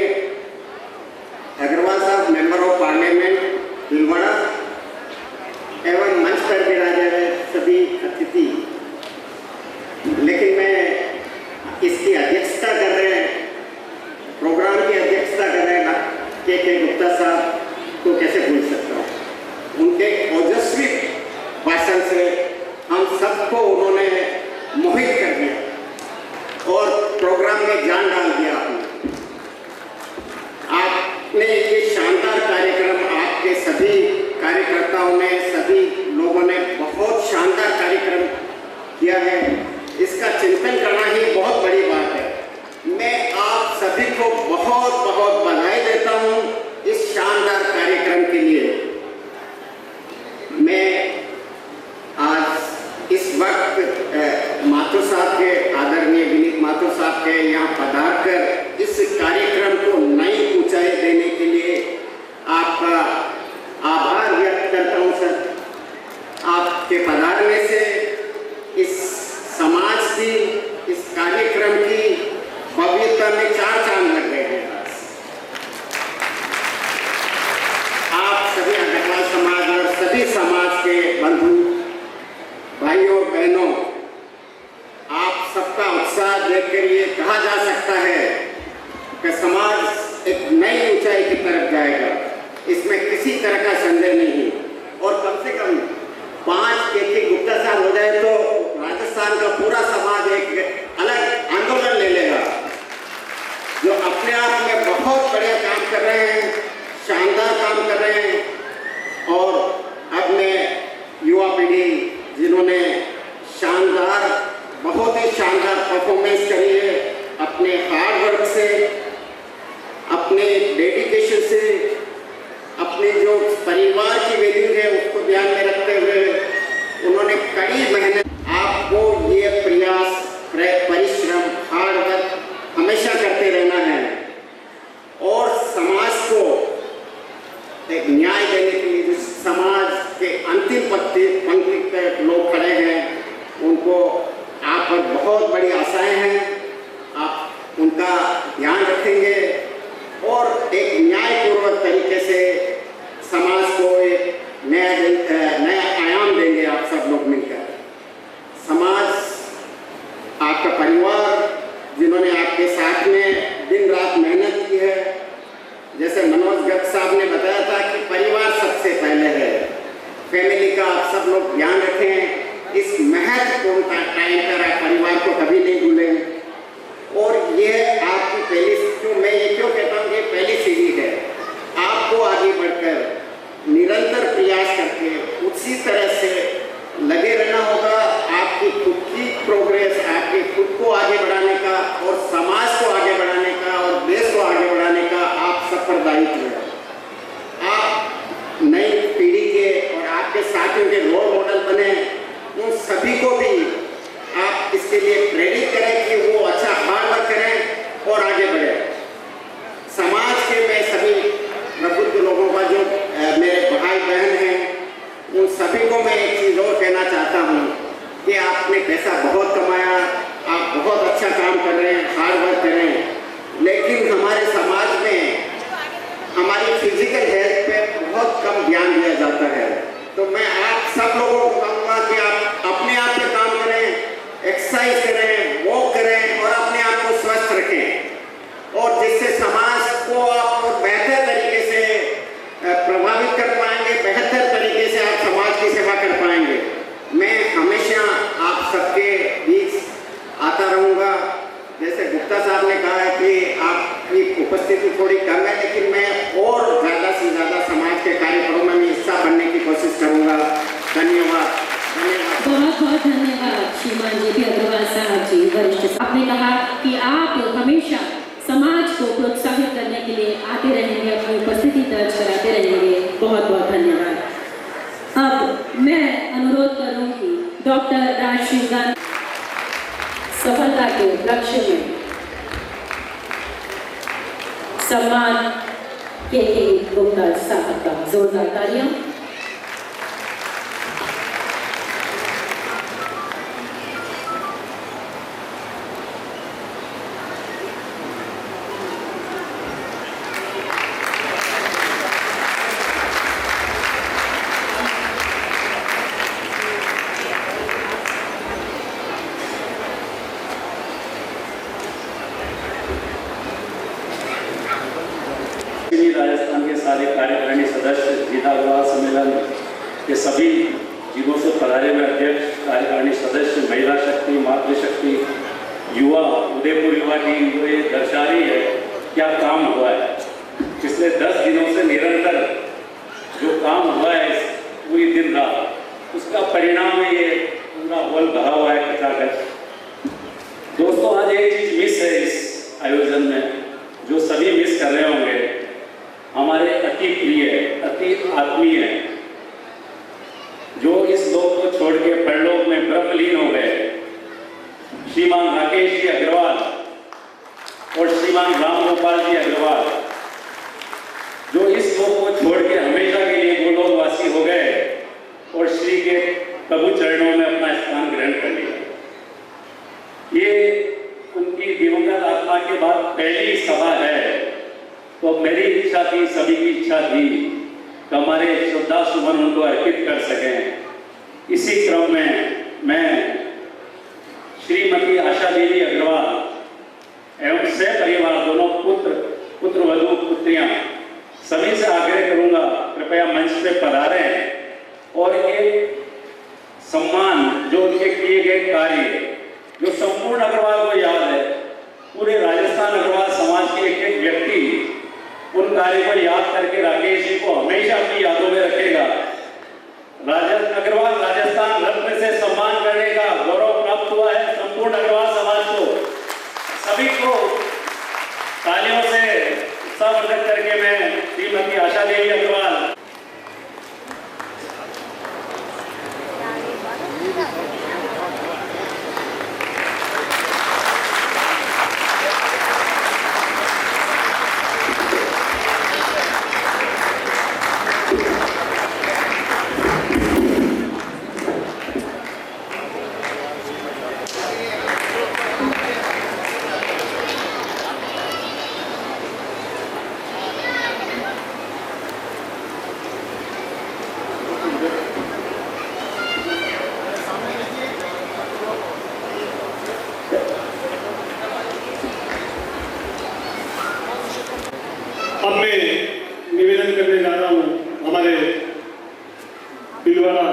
अग्रवाल साहब मेंबर ऑफ पार्लियामेंट भीलवाड़ा एवं मंच पर विराजे हुए सभी अतिथि, लेकिन मैं इसकी अध्यक्षता कर रहे हैं, प्रोग्राम की अध्यक्षता कर रहे हैं के गुप्ता साहब को कैसे भूल सकता हूँ। उनके ओजस्वी भाषण से हम सबको उन्होंने मोहित कर दिया और प्रोग्राम में जान डाल दिया। आपने ये शानदार कार्यक्रम, आपके सभी कार्यकर्ताओं ने, सभी लोगों ने बहुत शानदार कार्यक्रम किया है। इसका चिंतन करना ही बहुत बड़ी बात है। मैं आप सभी को बहुत बहुत बधाई देता हूँ इस शानदार कार्यक्रम के लिए। मैं आज इस वक्त माथुर साहब के, आदरणीय विनीत माथुर साहब के यहाँ पधार कर इस कार्यक्रम को नई ऊंचाई देने के लिए आपका आभार व्यक्त करता हूँ सर। आपके पधारने से इस समाज की, इस कार्यक्रम की भव्यता में चार चांद लग गए हैं। आप सभी अग्रवाल समाज और सभी समाज के बंधु भाइयों बहनों, आप सबका उत्साह देखकर ये कहा जा सकता है कि समाज एक नई ऊंचाई की तरफ जाएगा, इसमें किसी तरह का संदेह नहीं। और कम से कम 5 के गुप्ता साहब हो जाए तो राजस्थान का पूरा समाज एक अलग आंदोलन ले लेगा, जो अपने आप में बहुत बढ़िया काम कर रहे हैं, शानदार काम कर रहे हैं। और अब मैं युवा पीढ़ी जिन्होंने शानदार, बहुत ही शानदार परफॉर्मेंस करी है, अपने हार्ड वर्क से, अपने डेडिकेशन से, अपने जो परिवार की वैल्यू है उसको ध्यान में रखते हुए उन्होंने कड़ी मेहनत। आपको ये प्रयास, परिश्रम, हार्ड वर्क हमेशा करते रहना है और समाज को एक न्याय देने के लिए, जो समाज के अंतिम पंक्ति पे लोग खड़े हैं, उनको आप पर बहुत बड़ी आशाएं हैं। आप उनका ध्यान रखेंगे और एक न्यायपूर्वक तरीके से समाज को एक नया आयाम देंगे आप सब लोग मिलकर। समाज, आपका परिवार जिन्होंने आपके साथ में दिन रात मेहनत की है, जैसे मनोज गर्ग साहब ने बताया था कि परिवार सबसे पहले है। फैमिली का आप सब लोग ध्यान रखें, इस महत्वपूर्ण टाइम पर आप परिवार को कभी नहीं भूलें। और ये आपकी पहली, जो मैं ये क्यों कहता हूँ, ये पहली सीढ़ी है। आपको आगे बढ़कर निरंतर प्रयास करके उसी तरह से लगे रहना थोड़ी कम है, लेकिन मैं और ज़्यादा से ज़्यादा समाज के कार्यक्रमों में हिस्सा बनने की कोशिश करूँगा। धन्यवाद। धन्यवाद। बहुत बहुत धन्यवाद श्रीमान JP अग्रवाल साहब जी, वरिष्ठ। आपने कहा कि आप हमेशा समाज को प्रोत्साहित करने के लिए आते रहेंगे, अपनी उपस्थिति दर्ज कराते रहेंगे। बहुत बहुत धन्यवाद। अब मैं अनुरोध करूंगी डॉक्टर राजश्री गांधी सफलता के लक्ष्य में सम्मान KK गुप्ता साहब का जोरदार तालियां। राजस्थान के सारे कार्यकारिणी सदस्य, जिला अग्रवाल सम्मेलन के सभी जिलों से पधारे हुए अध्यक्ष, कार्यकारिणी सदस्य, महिला शक्ति, मातृशक्ति, युवा, उदयपुर युवा टीम जो ये दर्शा रही है क्या काम हुआ है पिछले 10 दिनों से निरंतर जो काम हुआ है पूरी दिन रात, उसका परिणाम है ये पूरा हॉल भरा हुआ है खचाखच। दोस्तों, आज एक चीज मिस है इस आयोजन में, जो सभी मिस कर रहे होंगे। हमारे अति प्रिय, अति आत्मीय, जो इस लोक को छोड़ के परलोक में ब्रह्मलीन हो गए, श्रीमान राकेश जी अग्रवाल और श्रीमान राम गोपाल जी अग्रवाल, जो इस लोक को छोड़ के हमेशा के लिए गोलोकवासी हो गए और श्री के प्रभु चरणों में अपना स्थान ग्रहण कर लिया। ये उनकी दिवंगत आत्मा के बाद पहली सभा है, तो मेरी इच्छा थी, सभी की इच्छा थी कि हमारे श्रद्धा सुमन उनको अर्पित कर सकें। इसी क्रम में मैं श्रीमती आशा देवी अग्रवाल एवं सह परिवार दोनों पुत्रवधू पुत्रियां सभी से आग्रह करूंगा, कृपया मंच पे पधारें और एक सम्मान जो उनके किए गए कार्य, जो संपूर्ण अग्रवाल को याद है, पूरे राजस्थान अग्रवाल समाज के एक व्यक्ति उन कार्य को याद करके राकेश जी को हमेशा अपनी यादों में रखेगा। अग्रवाल राजस्थान रत्न से सम्मान करने का गौरव प्राप्त हुआ है संपूर्ण अग्रवाल समाज को। सभी को तालियों से उत्साहवर्धक करके मैं श्रीमती आशा देवी अग्रवाल अब मैं निवेदन करने जा रहा हूँ हमारे भीलवाड़ा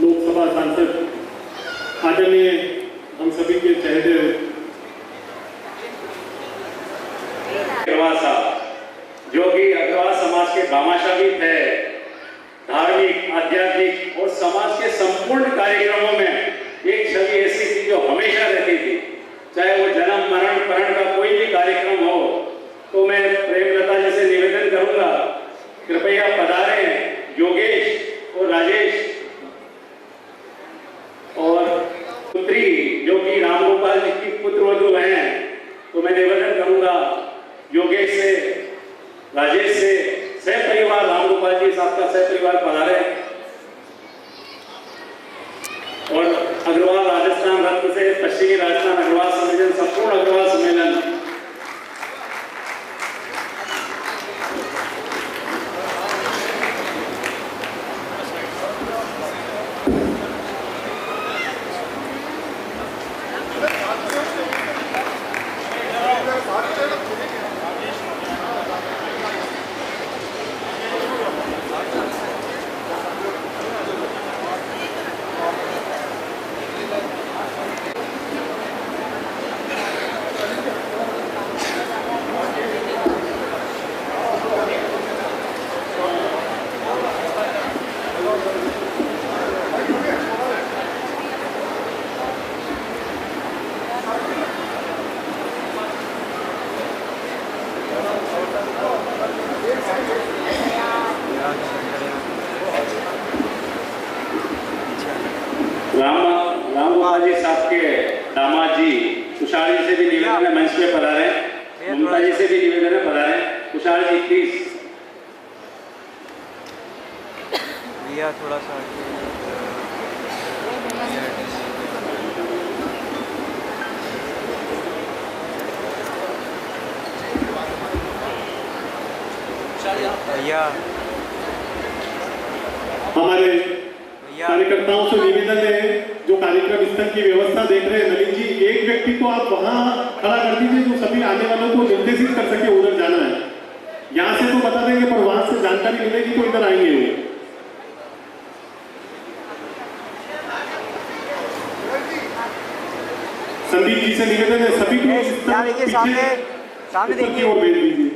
लोकसभा सांसद आदरणीय हम सभी के चहेते अग्रवाल साहब, जो कि अग्रवाल समाज के भामाशाह भी थे, धार्मिक, आध्यात्मिक और समाज के संपूर्ण कार्यक्रमों में एक छवि ऐसी थी जो हमेशा रहती थी। चाहे वो जन्म मरण परण का कोई भी कार्यक्रम हो, तो मैं प्रेमलता जी से निवेदन करूंगा, कृपया पधारें योगेश और राजेश और पुत्री जो कि रामगोपाल जी की पुत्रवधू हैं, तो मैं निवेदन करूंगा योगेश से, राजेश से, सह परिवार रामगोपाल जी साहब का सह परिवार पधारे और अग्रवाल राजस्थान रत्न से पश्चिमी राजस्थान अग्रवाल सम्मेलन, संपूर्ण अग्रवाल सम्मेलन आगे सेंटर राम गोपाल जी साहब के दामाद जी तुषार जी से भी निवेदन है, मंच पे पधारे। ममता जी से भी निवेदन है, पधारे। तुषार जी प्लीज। भैया थोड़ा सा भैया हमारे कार्यकर्ताओं से निवेदन है, जो कार्यक्रम स्थल की व्यवस्था देख रहे हैं नलिन जी, एक व्यक्ति को आप वहां खड़ा कर दीजिए जो सभी आने वालों को निर्देशित कर सके उधर जाना है। यहाँ से तो बता देंगे पर वहां से जानकारी मिलेगी तो इधर आएंगे वो। संदीप जी से निवेदन है सभी को सामने ऊपर की ओर भेज दीजिए।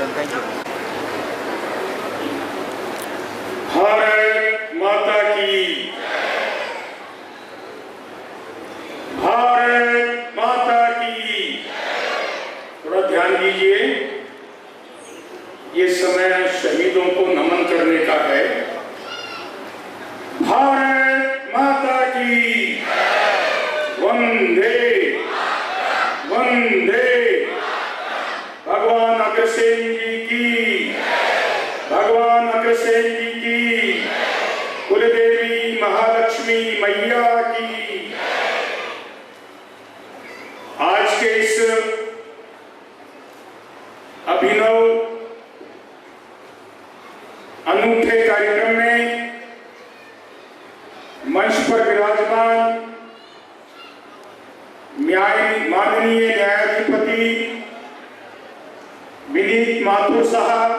Thank you. भारत माता की, भारत माता की। थोड़ा ध्यान दीजिए, ये समय शहीदों को नमन करने का है। भारत माता की वंदे वंदे। भगवान अग्रसेन जी की, भगवान अग्रसेन जी की, कुलदेवी महालक्ष्मी मैया की। आज के इस अभिनव अनूठे कार्यक्रम में मंच पर विराजमान माननीय न्यायाधिपति विनीत माथुर साहब,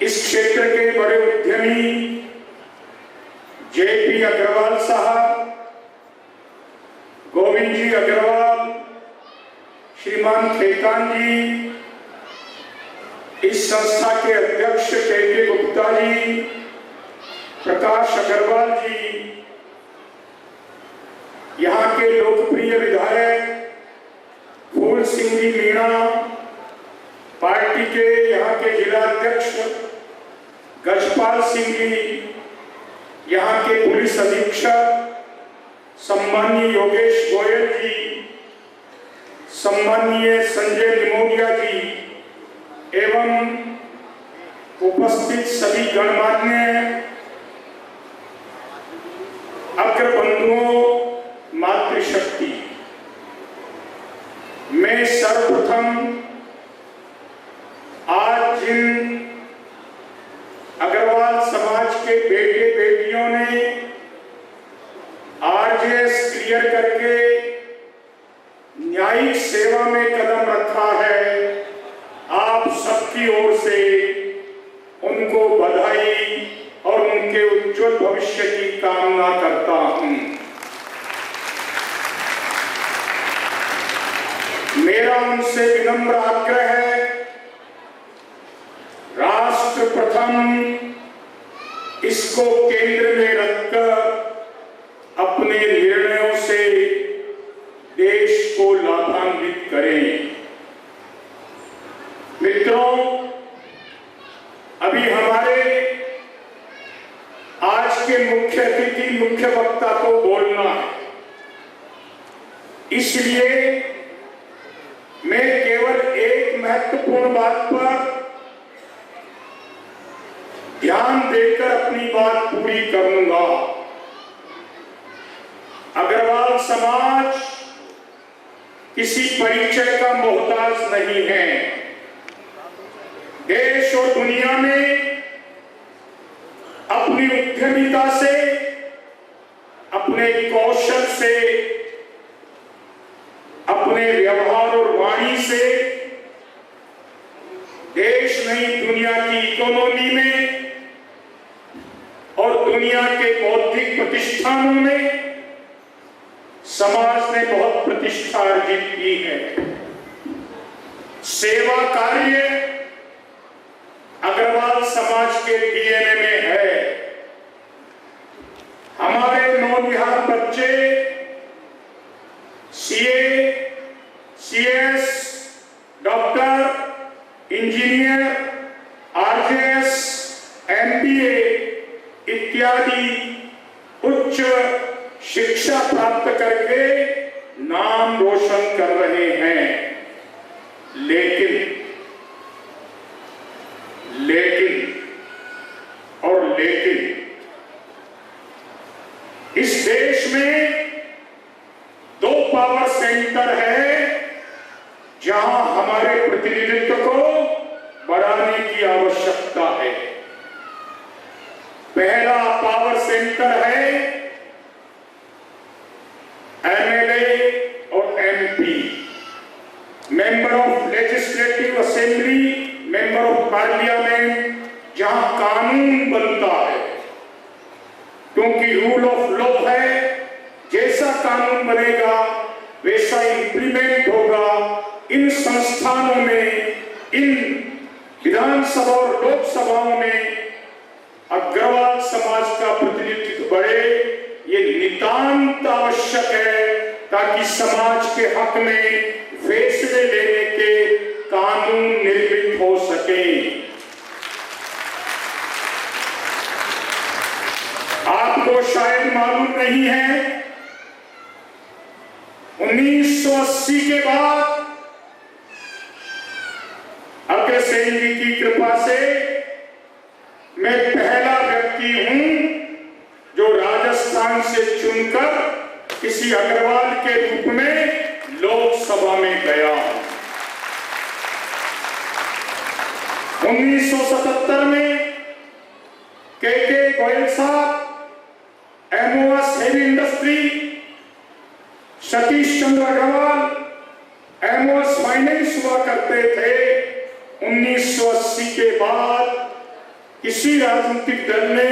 इस क्षेत्र के बड़े उद्यमी जेपी अग्रवाल साहब, गोविंद जी अग्रवाल, श्रीमान खेतान जी, इस संस्था के अध्यक्ष के गुप्ता जी, प्रकाश अग्रवाल जी, यहाँ के लोकप्रिय विधायक फूल सिंह जी मीणा, पार्टी के यहाँ के जिला अध्यक्ष गजपाल सिंह जी, यहाँ के पुलिस अधीक्षक सम्माननीय योगेश गोयल जी, सम्माननीय संजय निमोदिया जी एवं उपस्थित सभी गणमान्य अग्रबंधुओं, मातृशक्ति। मैं सर्वप्रथम आज जिन अग्रवाल समाज के बेटे बेटियों ने आरजेएस क्लियर करके न्यायिक सेवा में कदम रखा है, आप सबकी ओर से उनको बधाई और उनके उज्जवल भविष्य की कामना करता हूं। मेरा उनसे विनम्र आग्रह है, राष्ट्र प्रथम इसको केंद्र में रखकर अपने निर्णयों से देश को लाभान्वित करें। मित्रों, अभी हमारे आज के मुख्य अतिथि, मुख्य वक्ता को बोलना है, इसलिए मैं केवल एक महत्वपूर्ण बात पर ध्यान देकर अपनी बात पूरी करूंगा। अग्रवाल समाज किसी परिचय का मोहताज नहीं है। देश और दुनिया में अपनी उद्यमिता से, अपने कौशल से, अपने व्यवहार और वाणी से देश नहीं दुनिया की इकोनॉमी में और दुनिया के बौद्धिक प्रतिष्ठानों में समाज ने बहुत प्रतिष्ठा अर्जित की है। सेवा कार्य अग्रवाल समाज के डीएनए में है। हमारे नौनिहाल बच्चे CA, CS, engineer, RJS, MBA इत्यादि उच्च शिक्षा प्राप्त करके नाम रोशन कर रहे हैं। लेकिन इस देश में 2 पावर सेंटर है जहां हमारे प्रतिनिधित्व को बढ़ाने की आवश्यकता है। पहला पावर सेंटर है एमएलए और MP, member of legislative assembly, member of parliament, जहां कानून बनता है, क्योंकि रूल ऑफ लॉ है। जैसा कानून बनेगा वैसा इंप्लीमेंट होगा। इन संस्थानों में, इन विधानसभा और लोकसभाओं में अग्रवाल समाज का प्रतिनिधित्व बढ़े, ये नितांत आवश्यक है, ताकि समाज के हक में फैसले लेने के कानून निर्मित हो सके। आपको शायद मालूम नहीं है, 1980 के बाद अग्रसेन जी की कृपा से मैं पहला व्यक्ति हूं जो राजस्थान से चुनकर किसी अग्रवाल के रूप में लोकसभा में गया हूं। 1977 में के गोयल साहब MOS heavy industry, Satish Chandra Agarwal MOS finance हुआ करते थे। 1980 के बाद किसी राजनीतिक दल ने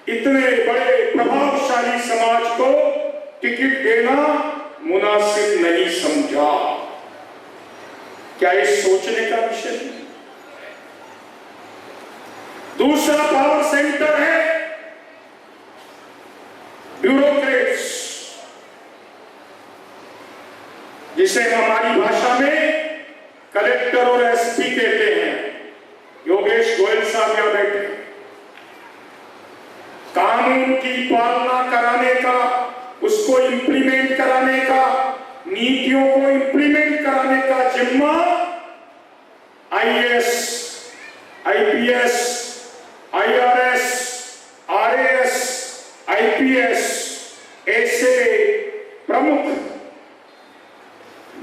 इतने बड़े प्रभावशाली समाज को टिकट देना मुनासिब नहीं समझा। क्या ये सोचने का विषय है? दूसरा पावर सेंटर है ब्यूरोक्रेट्स, जिसे हमारी भाषा में कलेक्टर और एसपी कहते हैं। योगेश गोयल साहब यहां बैठे। कानून की पालना कराने का, उसको इंप्लीमेंट कराने का, नीतियों को इंप्लीमेंट कराने का जिम्मा IAS, IPS, IRS, RAS, IPS ऐसे प्रमुख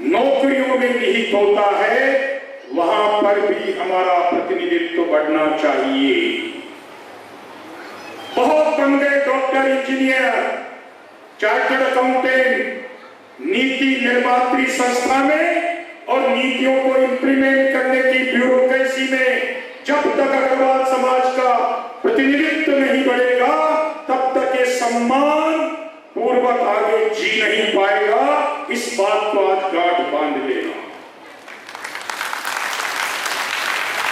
नौकरियों में निहित होता है। वहां पर भी हमारा प्रतिनिधित्व बढ़ना चाहिए। बहुत बन गए डॉक्टर, इंजीनियर, चार्टर्ड अकाउंटेंट नीति निर्मात्री संस्था में और नीतियों को इंप्लीमेंट करने की ब्यूरोक्रेसी में जब तक अग्रवाल समाज का प्रतिनिधित्व नहीं बढ़ेगा तब तक ये सम्मान पूर्वक आगे जी नहीं पाएगा। इस बात को आज गांठ बांध लेना।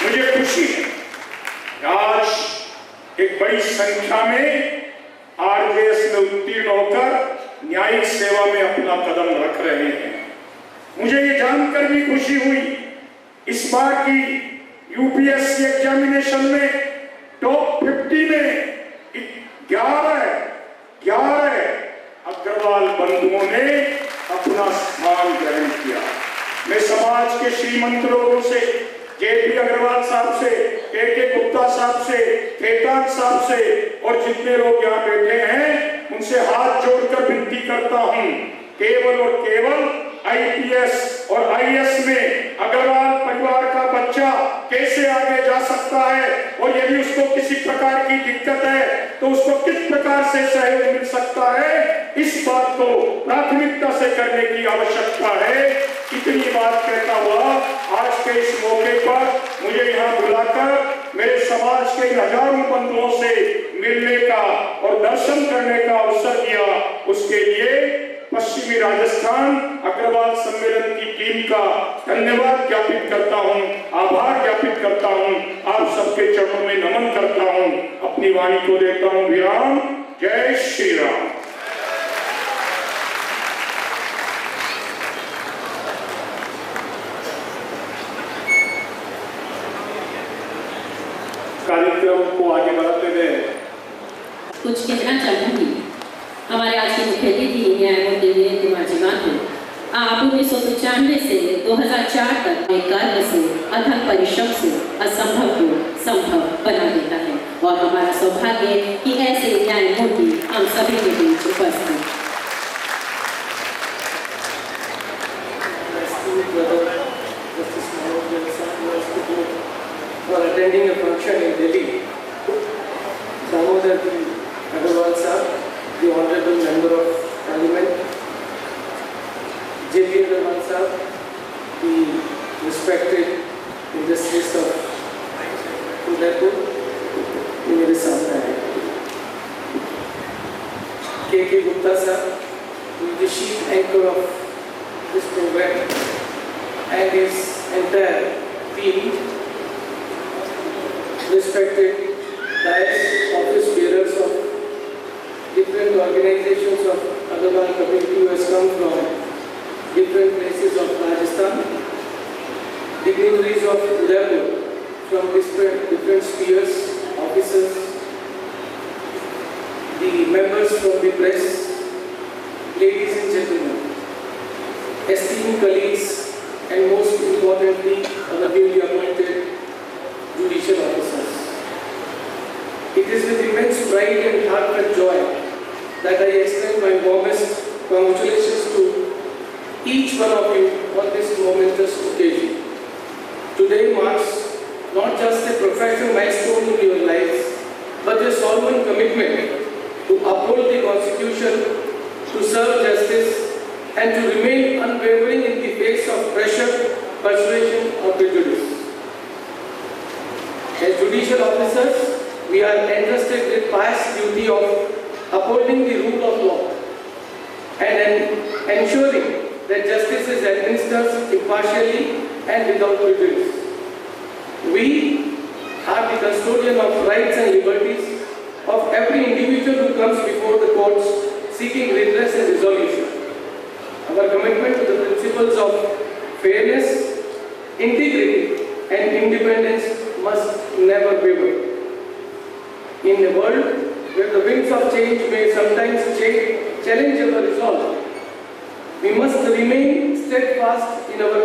मुझे खुशी है आज एक बड़ी संख्या में आरजेएस में उत्तीर्ण होकर न्यायिक सेवा में अपना कदम रख रहे हैं। मुझे ये जानकर भी खुशी हुई इस बार की यूपीएससी एग्जामिनेशन में टॉप 50 में 11 अग्रवाल बंधुओं ने अपना स्थान ग्रहण किया। मैं समाज के श्रीमंत लोगों से, जेपी अग्रवाल साहब से, के गुप्ता साहब से, खेतान साहब से और जितने लोग यहाँ बैठे हैं उनसे हाथ जोड़कर विनती करता हूँ, केवल और केवल आईपीएस और आईएएस में अग्रवाल परिवार का बच्चा कैसे आगे जा सकता है और यदि उसको किसी प्रकार की दिक्कत है तो उसको किस प्रकार से सहयोग मिल सकता है, इस बात को प्राथमिकता से करने की आवश्यकता है। इतनी बात कहता हुआ आज के इस मौके पर मुझे यहाँ बुलाकर मेरे समाज के हजारों बंधुओं से मिलने का और दर्शन करने का अवसर दिया, उसके लिए पश्चिमी राजस्थान अग्रवाल सम्मेलन की टीम का धन्यवाद ज्ञापित करता हूं, आभार ज्ञापित करता हूं, आप सबके चरणों में नमन करता हूं। अपनी वाणी को देता हूं विराम। जय श्री राम। कहना चाहूँगी। हमारे आज के मुख्य अतिथि न्यायमूर्ति वीरेंद्र कुमार जी माथुर आप 1995 से 2004 तक एक कार्य से अथक परिश्रम से असंभव को संभव बना देता है और हमारा सौभाग्य है कि ऐसे न्यायमूर्ति हम सभी के बीच उपस्थित हैं। For attending a function in Delhi, Damodar Agarwal Sahab, the Honorable Member of Parliament, J.P. Agarwal Sahab, the respected industrialist of Udaipur, मेरे सामने है, K.K. Gupta Sahab, the chief anchor of this program, and his entire team, respected dais, office bearers of different organizations of Agarwal community who has come from different places of Rajasthan, dignitaries of Udaipur from different spheres, officers, the members from the press, ladies and gentlemen, esteemed colleagues, and most importantly, our newly appointed judicial officers. It is with immense pride and heartfelt joy that I extend my warmest congratulations to each one of you on this momentous occasion. Today marks not just a professional milestone in your lives, but a solemn commitment to uphold the Constitution, to serve justice, and to remain unwavering in the face of pressure, persuasion, or prejudice. As judicial officers, we are entrusted with pious duty of upholding the rule of law and ensuring that justice is administered impartially and without prejudice. We are the custodian of rights and liberties of every individual who comes before the courts seeking redress and resolution. Our commitment to the principles of fairness, integrity, and independence must never waver. In a world where the winds of change may sometimes challenge our resolve, we must remain steadfast in our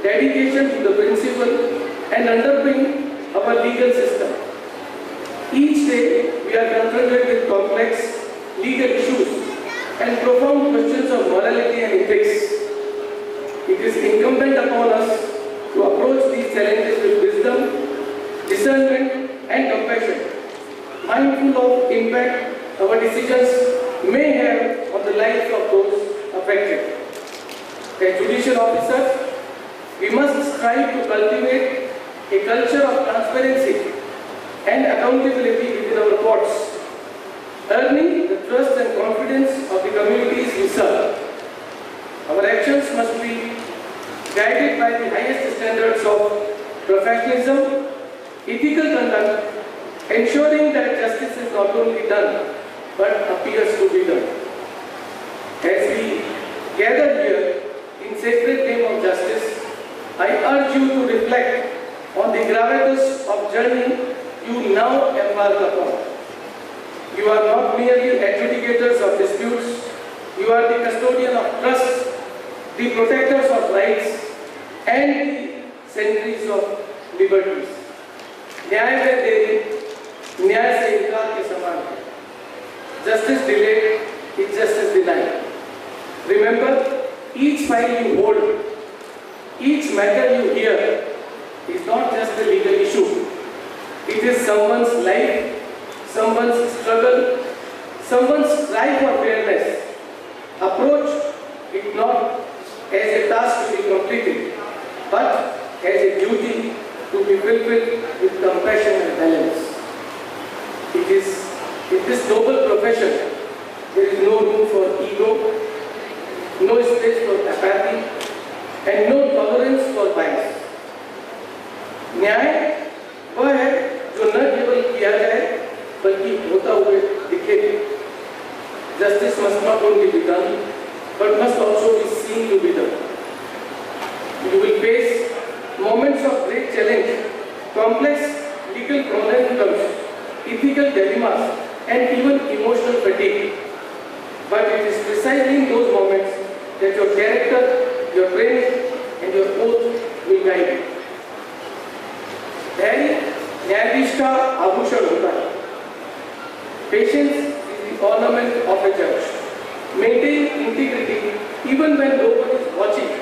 dedication to the principle and underpin our legal system. Each day we are confronted with complex legal issues and profound questions of morality and ethics. It is incumbent upon us to approach these challenges with wisdom, discernment, and compassion, mindful of impact our decisions may have on the lives of those affected. As judicial officers, we must strive to cultivate a culture of transparency and accountability within our courts, earning the trust and confidence of the communities we serve. Our actions must be guided by the highest standards of professionalism, ethical conduct, ensuring that justice is not only done but appears to be done. As we gather here in sacred name of justice, I urge you to reflect on the gravitas of journey you now embark upon. You are not merely adjudicators of disputes, you are the custodian of trust, the protectors of rights, and the sentries of liberties. न्याय में देरी, न्याय से इनकार के समान है. Justice delayed is justice denied. Remember, each file you hold, each matter you hear, is not just a legal issue. It is someone's life, someone's struggle, someone's strive for fairness. Approach it not as a task to be completed, but as a duty to be fulfilled with compassion and balance. It is in this noble profession, there is no room for ego, no space for apathy, and no tolerance for bias. न्याय वह है जो न केवल किया जाए बल्कि होता हुए दिखे. Justice must not only be done, but must also be seen to be done. You will face moments of great challenge, complex legal conundrums, ethical dilemmas, and even emotional fatigue. But it is precisely in those moments that your character, your training, and your oath will guide you. धैर्य न्यायाधीश का आभूषण होता है. Patience is the ornament of a judge. Maintain integrity even when no one is watching.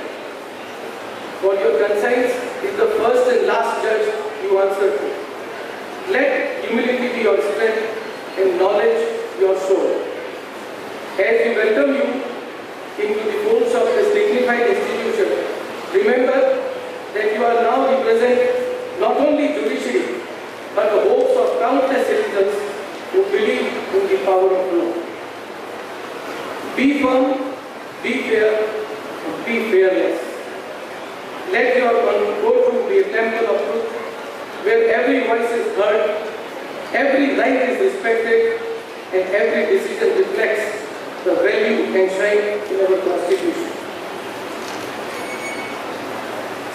For your conscience is the first and last judge you answer to. Let humility be your strength and knowledge your soul. As we welcome you into the folds of this dignified institution, remember that you are now represent not only judiciary but the hopes of countless citizens who believe in the power of law. Be firm, be fair, and be fearless. Let your courtroom be a temple of truth, where every voice is heard, every right is respected, and every decision reflects the value enshrined in our Constitution.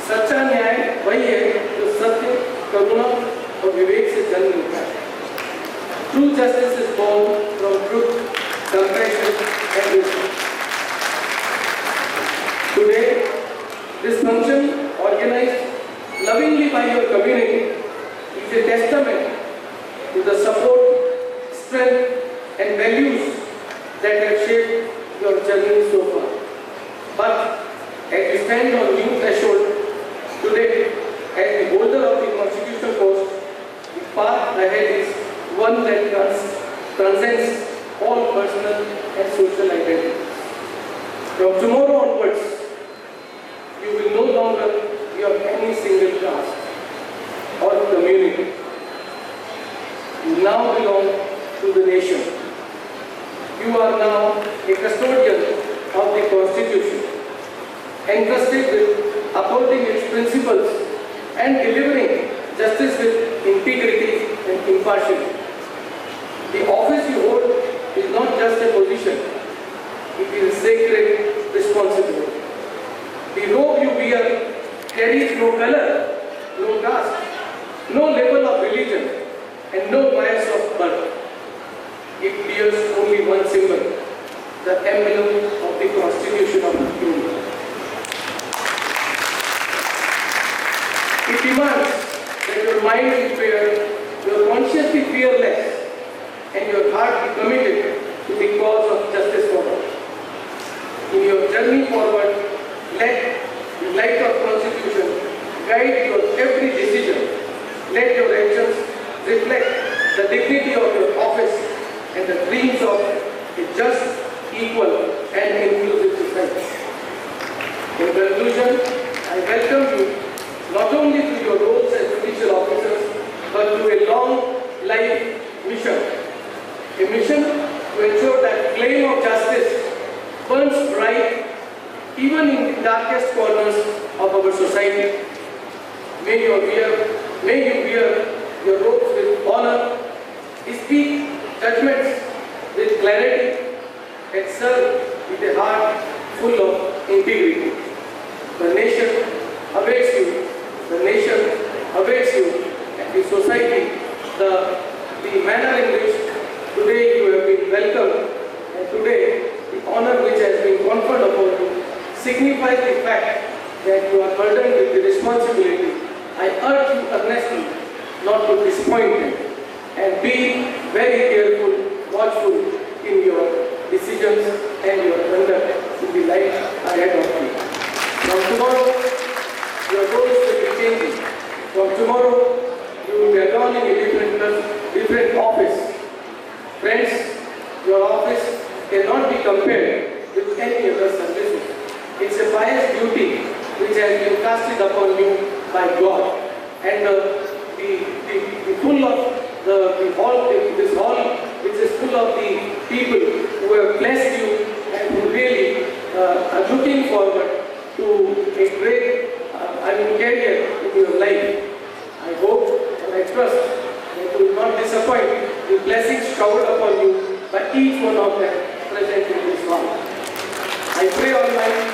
सच्चा न्याय वही है जो सत्य, करुणा और विवेक से जन्म लेता है. True justice is born from truth, compassion, and wisdom. Today, this function, organized lovingly by your community, is a testament to the support, strength, and values that have shaped your journey so far. But as we stand on new threshold today, as the holder of the constitutional post, the path ahead is one that transcends all personal and social identities. From tomorrow onwards, you will no longer be of any single caste or community. You now belong to the nation. You are now a custodian of the Constitution, entrusted with upholding its principles and delivering justice with integrity and impartiality. The office you hold is not just a position, it is a sacred responsibility. The robe you wear carries no color, no caste, no label of religion, and no bias of birth. It bears only one symbol, the emblem of the Constitution of India. It demands that your mind be fair, your conscience be fearless, and your heart be committed to the cause of justice for all. In your journey forward, let the light of Constitution guide your every decision. Let your actions reflect the dignity of your office and the dreams of a just, equal, and inclusive society. In conclusion, I welcome you not only to your roles as judicial officers, but to a long life mission. A mission to ensure that flame of justice burns bright even in the darkest corners of our society. May you wear your robes with honor, speak judgments with clarity, and serve with a heart full of integrity. The nation awaits you. The nation awaits you, and the society, the manner in which today you have been welcomed, and today the honor which has been conferred upon you signifies the fact that you are burdened with the responsibility. I urge you earnestly not to disappoint them, and be very careful, watchful in your decisions and your conduct in the life ahead of you. From tomorrow, your roles will be changing. From tomorrow, you will be adorning a different office. Friends, your office cannot be compared with any other services. It's a pious duty which has been casted upon you by God. And this hall, which is full of the people who have blessed you and who really are looking forward to a great career in your life. I hope and I trust that you will not disappoint the blessings showered upon you by each one of them present in this hall. I pray Almighty,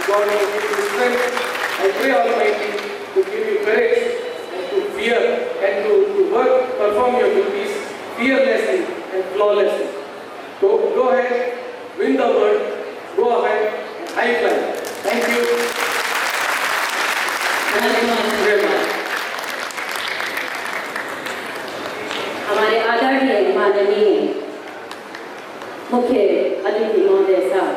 God will give you strength. I pray Almighty to give you courage and to fear and to perform your duties fearlessly and flawlessly. the world. Go ahead, high fly. Thank you. हमारे आदरणीय माननीय मुख्य अतिथि महोदय साहब,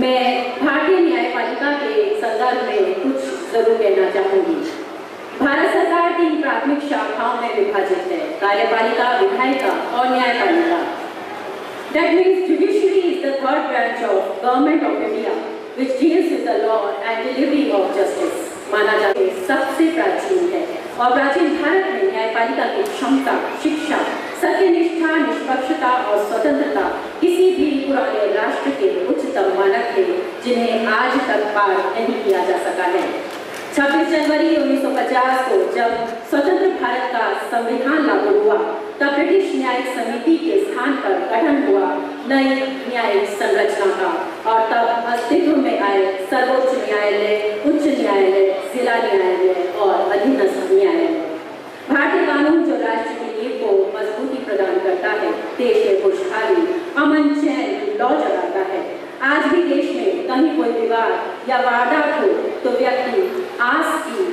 मैं भारतीय न्यायपालिका के संदर्भ में कुछ जरूर कहना चाहूंगी। भारत सरकार 3 प्राथमिक शाखाओं में विभाजित है, कार्यपालिका, विधायिका और न्यायपालिका। That means judiciary is the third branch of government of India, which deals with the law and delivery of justice. माना जाता है सबसे प्राचीन है और प्राचीन भारत में न्यायपालिका की क्षमता, शिक्षा, सत्यनिष्ठा, निष्पक्षता और स्वतंत्रता किसी भी पुराने राष्ट्र के उच्चतम मानक थे, जिन्हें आज तक पार नहीं किया जा सका है। 26 जनवरी 1950 को जब स्वतंत्र भारत का संविधान लागू हुआ, तब ब्रिटिश न्यायिक समिति के स्थान पर गठन हुआ नई न्यायिक संरचना का, और तब अस्तित्व में आए सर्वोच्च न्यायालय, उच्च न्यायालय, जिला न्यायालय और अधीनस्थ न्यायालय। भारतीय कानून जो राष्ट्र की नींव को मजबूती प्रदान करता है, देश में खुशहाली, अमन, चैन, लौ जगाता है। आज भी देश में कहीं कोई विवाद या वारदात हो तो व्यक्ति आस की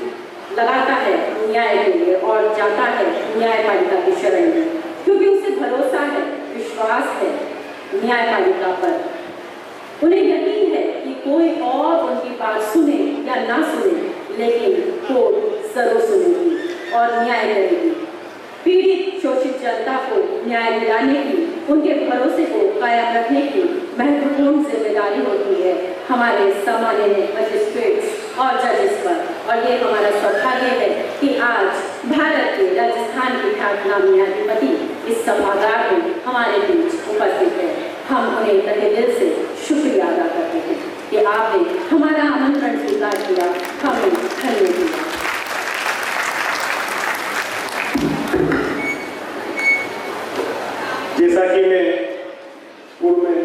लगाता है न्याय के लिए और जाता है न्यायपालिका की शरण में, क्योंकि उसे भरोसा है, विश्वास है न्यायपालिका पर। उन्हें यकीन है कि कोई और उनकी बात सुने या ना सुने, लेकिन कोर्ट जरूर सुनेगी और न्याय करेगी। पीड़ित शोषित जनता को न्याय दिलाने की, उनके भरोसे को कायम रखने की महत्वपूर्ण जिम्मेदारी होती है हमारे सम्माननीय मजिस्ट्रेट्स और जजेस पर। और ये हमारा सौभाग्य है कि आज भारत के राजस्थान के ख्यातनाम न्यायाधिपति इस सभागार में हमारे बीच उपस्थित है। हम उन्हें तहे दिल से शुक्रिया अदा करते हैं कि आपने हमारा आमंत्रण स्वीकार किया, हमें धन्य दिया। जैसा कि मैं पूर्व में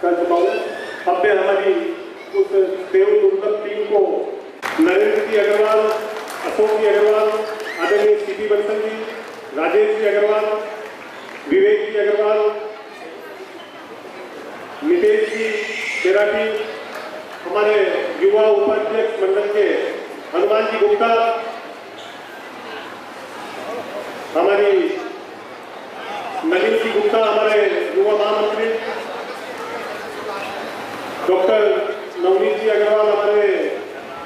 कर चुका हूँ, अब मैं हमारी उस सेव दुर्लभ टीम को नरेंद्र जी अग्रवाल, अशोक जी अग्रवाल, आदरणीय सीपी बंसल जी, राजेश जी अग्रवाल, विवेक जी अग्रवाल, नितेश जी तेराठी, हमारे युवा उपाध्यक्ष मंडल के हनुमान जी गुप्ता, हमारी नलिन जी गुप्ता, हमारे युवा महामंत्री, डॉक्टर नवनीत जी अग्रवाल, हमारे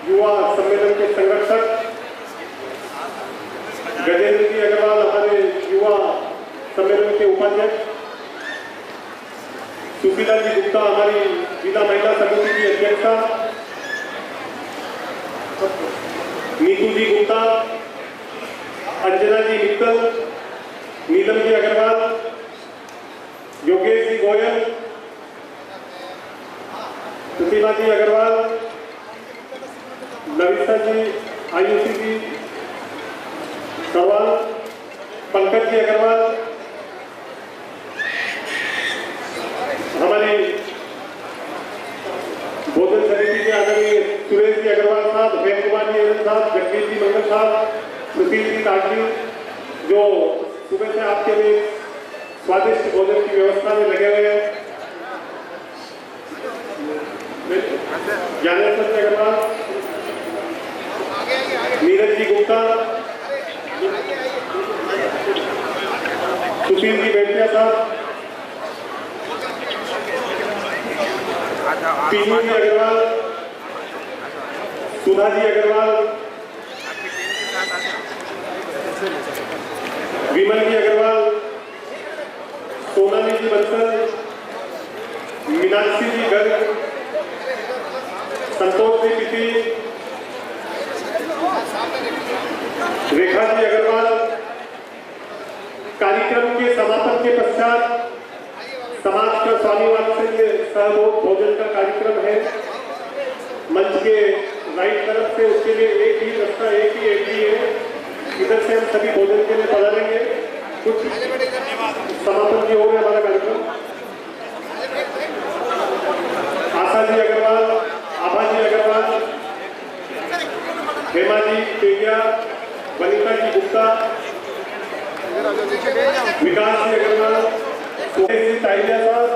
युवा सम्मेलन के संरक्षक, गजेंद्र जी अग्रवाल, हमारे युवा सम्मेलन के उपाध्यक्ष, सुशीला जी गुप्ता, हमारी जिला महिला समिति की अध्यक्षा, नीतू जी गुप्ता, अंजना जी मित्तल, नीलम जी अग्रवाल, योगेश जी गोयल, प्रतिभा जी अग्रवाल, लविता जी, आयुषी जी सवाल, पंकज जी अग्रवाल, हमारी भोजन समिति के आदरणीय सुरेश जी अग्रवाल साहब, हेम कुमार जी साहब, जगदीश जी मंगल साहब, सुशील जी ताजी, जो सुबह से आपके लिए स्वादिष्ट भोजन की व्यवस्था में लगे हुए हैं। ज्ञानेश्वर जी अग्रवाल, नीरज जी गुप्ता, सुशील जी बेटिया साहब, पीनू जी अग्रवाल, सुधा जी अग्रवाल, विमल जी अग्रवाल, सोनाली जी बंसल, मीनाक्षी जी गर्ग, संतोष जी पिटी, रेखा जी अग्रवाल। कार्यक्रम के समापन के पश्चात समाज का स्वामी वात्सल्य सहभोग भोजन का कार्यक्रम है। मंच के राइट तरफ से उसके लिए एक ही रास्ता, एक ही एंट्री है। इधर से हम सभी भोजन के लिए पधारेंगे। कुछ समापन की ओर है हमारा कार्यक्रम। आशा जी अग्रवाल, आभा जी अग्रवाल, हेमा जी तेलिया, वनिता जी गुप्ता, विकास जी अग्रवाल, सुरेश जी ताइलिया साहब,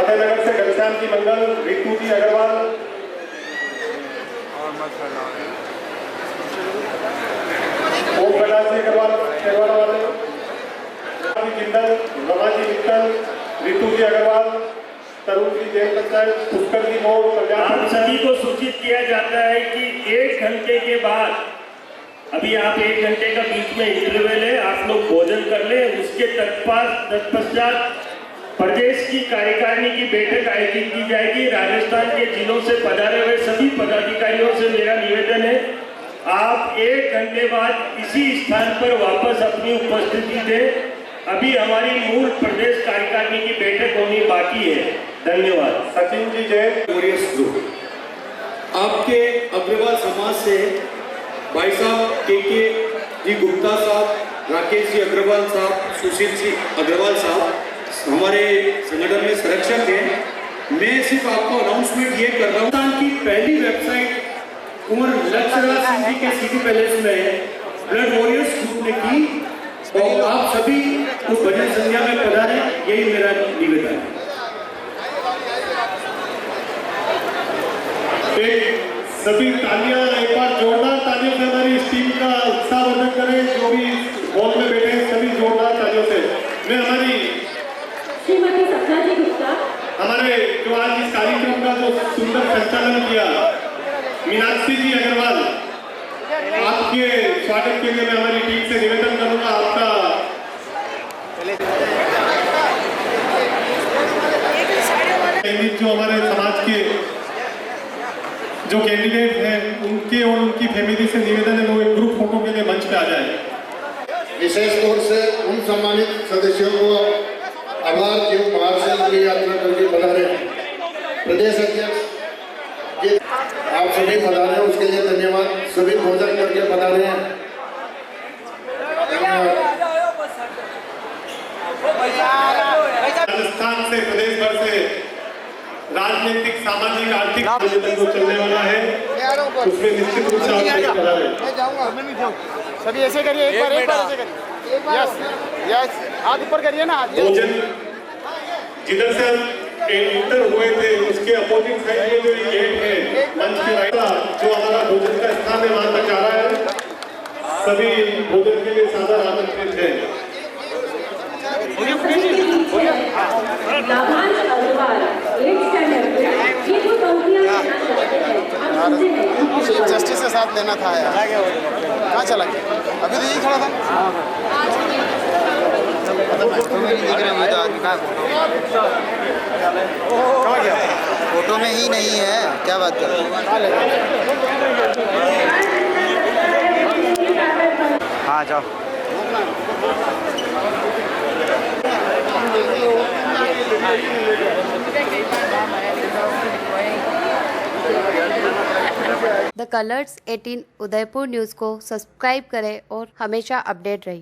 फतेहनगर से घनश्याम जी मंगल, रितु जी अग्रवाल, और मत करना ओम प्रकाश जी अग्रवाल केरवाड़ा वाले, जिंदल, रमाजी मित्तल, रितु जी अग्रवाल, तरुण जी जैन पंचायत, पुष्कर जी मोड़, आप सभी को सूचित किया जाता है कि 1 घंटे के बाद, अभी आप 1 घंटे का बीच में इंटरवल है, आप लोग भोजन कर ले। उसके तत्पश्चात प्रदेश की कार्यकारिणी की बैठक आयोजित की जाएगी। राजस्थान के जिलों से पधारे हुए सभी पदाधिकारियों से मेरा निवेदन है, आप 1 घंटे बाद इसी स्थान पर वापस अपनी उपस्थिति दें। अभी हमारी मूल प्रदेश कार्यकारिणी की बैठक होनी बाकी है। धन्यवाद। सचिन जी जैन, वॉरियर्स ग्रुप, आपके अग्रवाल समाज से भाई साहब के जी गुप्ता साहब, राकेश जी अग्रवाल साहब, सुशील जी अग्रवाल साहब हमारे संगठन में संरक्षक हैं। मैं सिर्फ आपको अनाउंसमेंट ये कर रहा हूँ की पहली वेबसाइट कुंवर लक्ष्मण सिंह जी के सिटी पैलेस में ब्लड वॉरियर्स ग्रुप ने की, और आप सभी उस भजन संध्या में पधारे, यही मेरा निवेदन है। सभी तालियां एक बार जोरदार तालियों से हमारी इस टीम का उत्साहवर्धन करें। जो भी हॉल में बैठे हैं सभी जोरदार तालियों से। मैं हमारी श्रीमती सपना जी गुप्ता, हमारे जो आज इस कार्यक्रम का जो सुंदर संचालन किया, मीनाक्षी जी अग्रवाल, आपके स्वागत के लिए मैं हमारी टीम से निवेदन करूंगा आपका जो हमारे समाज के जो कैंडिडेट हैं उनके और उनकी फैमिली से निवेदन है वो एक ग्रुप फोटो के लिए मंच पे आ जाए। विशेष तौर से उन सम्मानित सदस्यों को आभार जो बाहर से पूरी यात्रा करके पधारे। प्रदेश अध्यक्ष जी आप सभी पधारे हैं, उसके लिए धन्यवाद। सभी भोजन करके पधारे हैं, धन्यवाद। राजस्थान से, प्रदेश भर से राजनीतिक, सामाजिक, आर्थिक आयोजन जो चलने वाला है उसमें निश्चित रूप से आप पधारे। सभी ऐसे करिए, एक बार ऐसे करिए। यस यस, हाथ ऊपर करिए ना। भोजन जिधर से हम एंटर हुए थे उसके अपोजिट साइड में जो गेट है मंच के राइट जो हमारा भोजन का स्थान है वहां तक आ रहा है। सभी भोजन के लिए सादर आमंत्रित है। लाभांश अग्रवाल 8 स्टैंडर्ड ये जो पंक्तियां देना चाहते हैं आप सुनते हैं। जस्टिस के साथ लेना था यार, कहाँ चला गया? अभी तो यही खड़ा था। फोटो में नहीं दिख रहा मुझे, आदमी कहाँ गया? फोटो में ही नहीं है, क्या बात कर रहे हो? हाँ जाओ। द कलर्स 18 उदयपुर न्यूज़ को सब्सक्राइब करें और हमेशा अपडेट रहिए।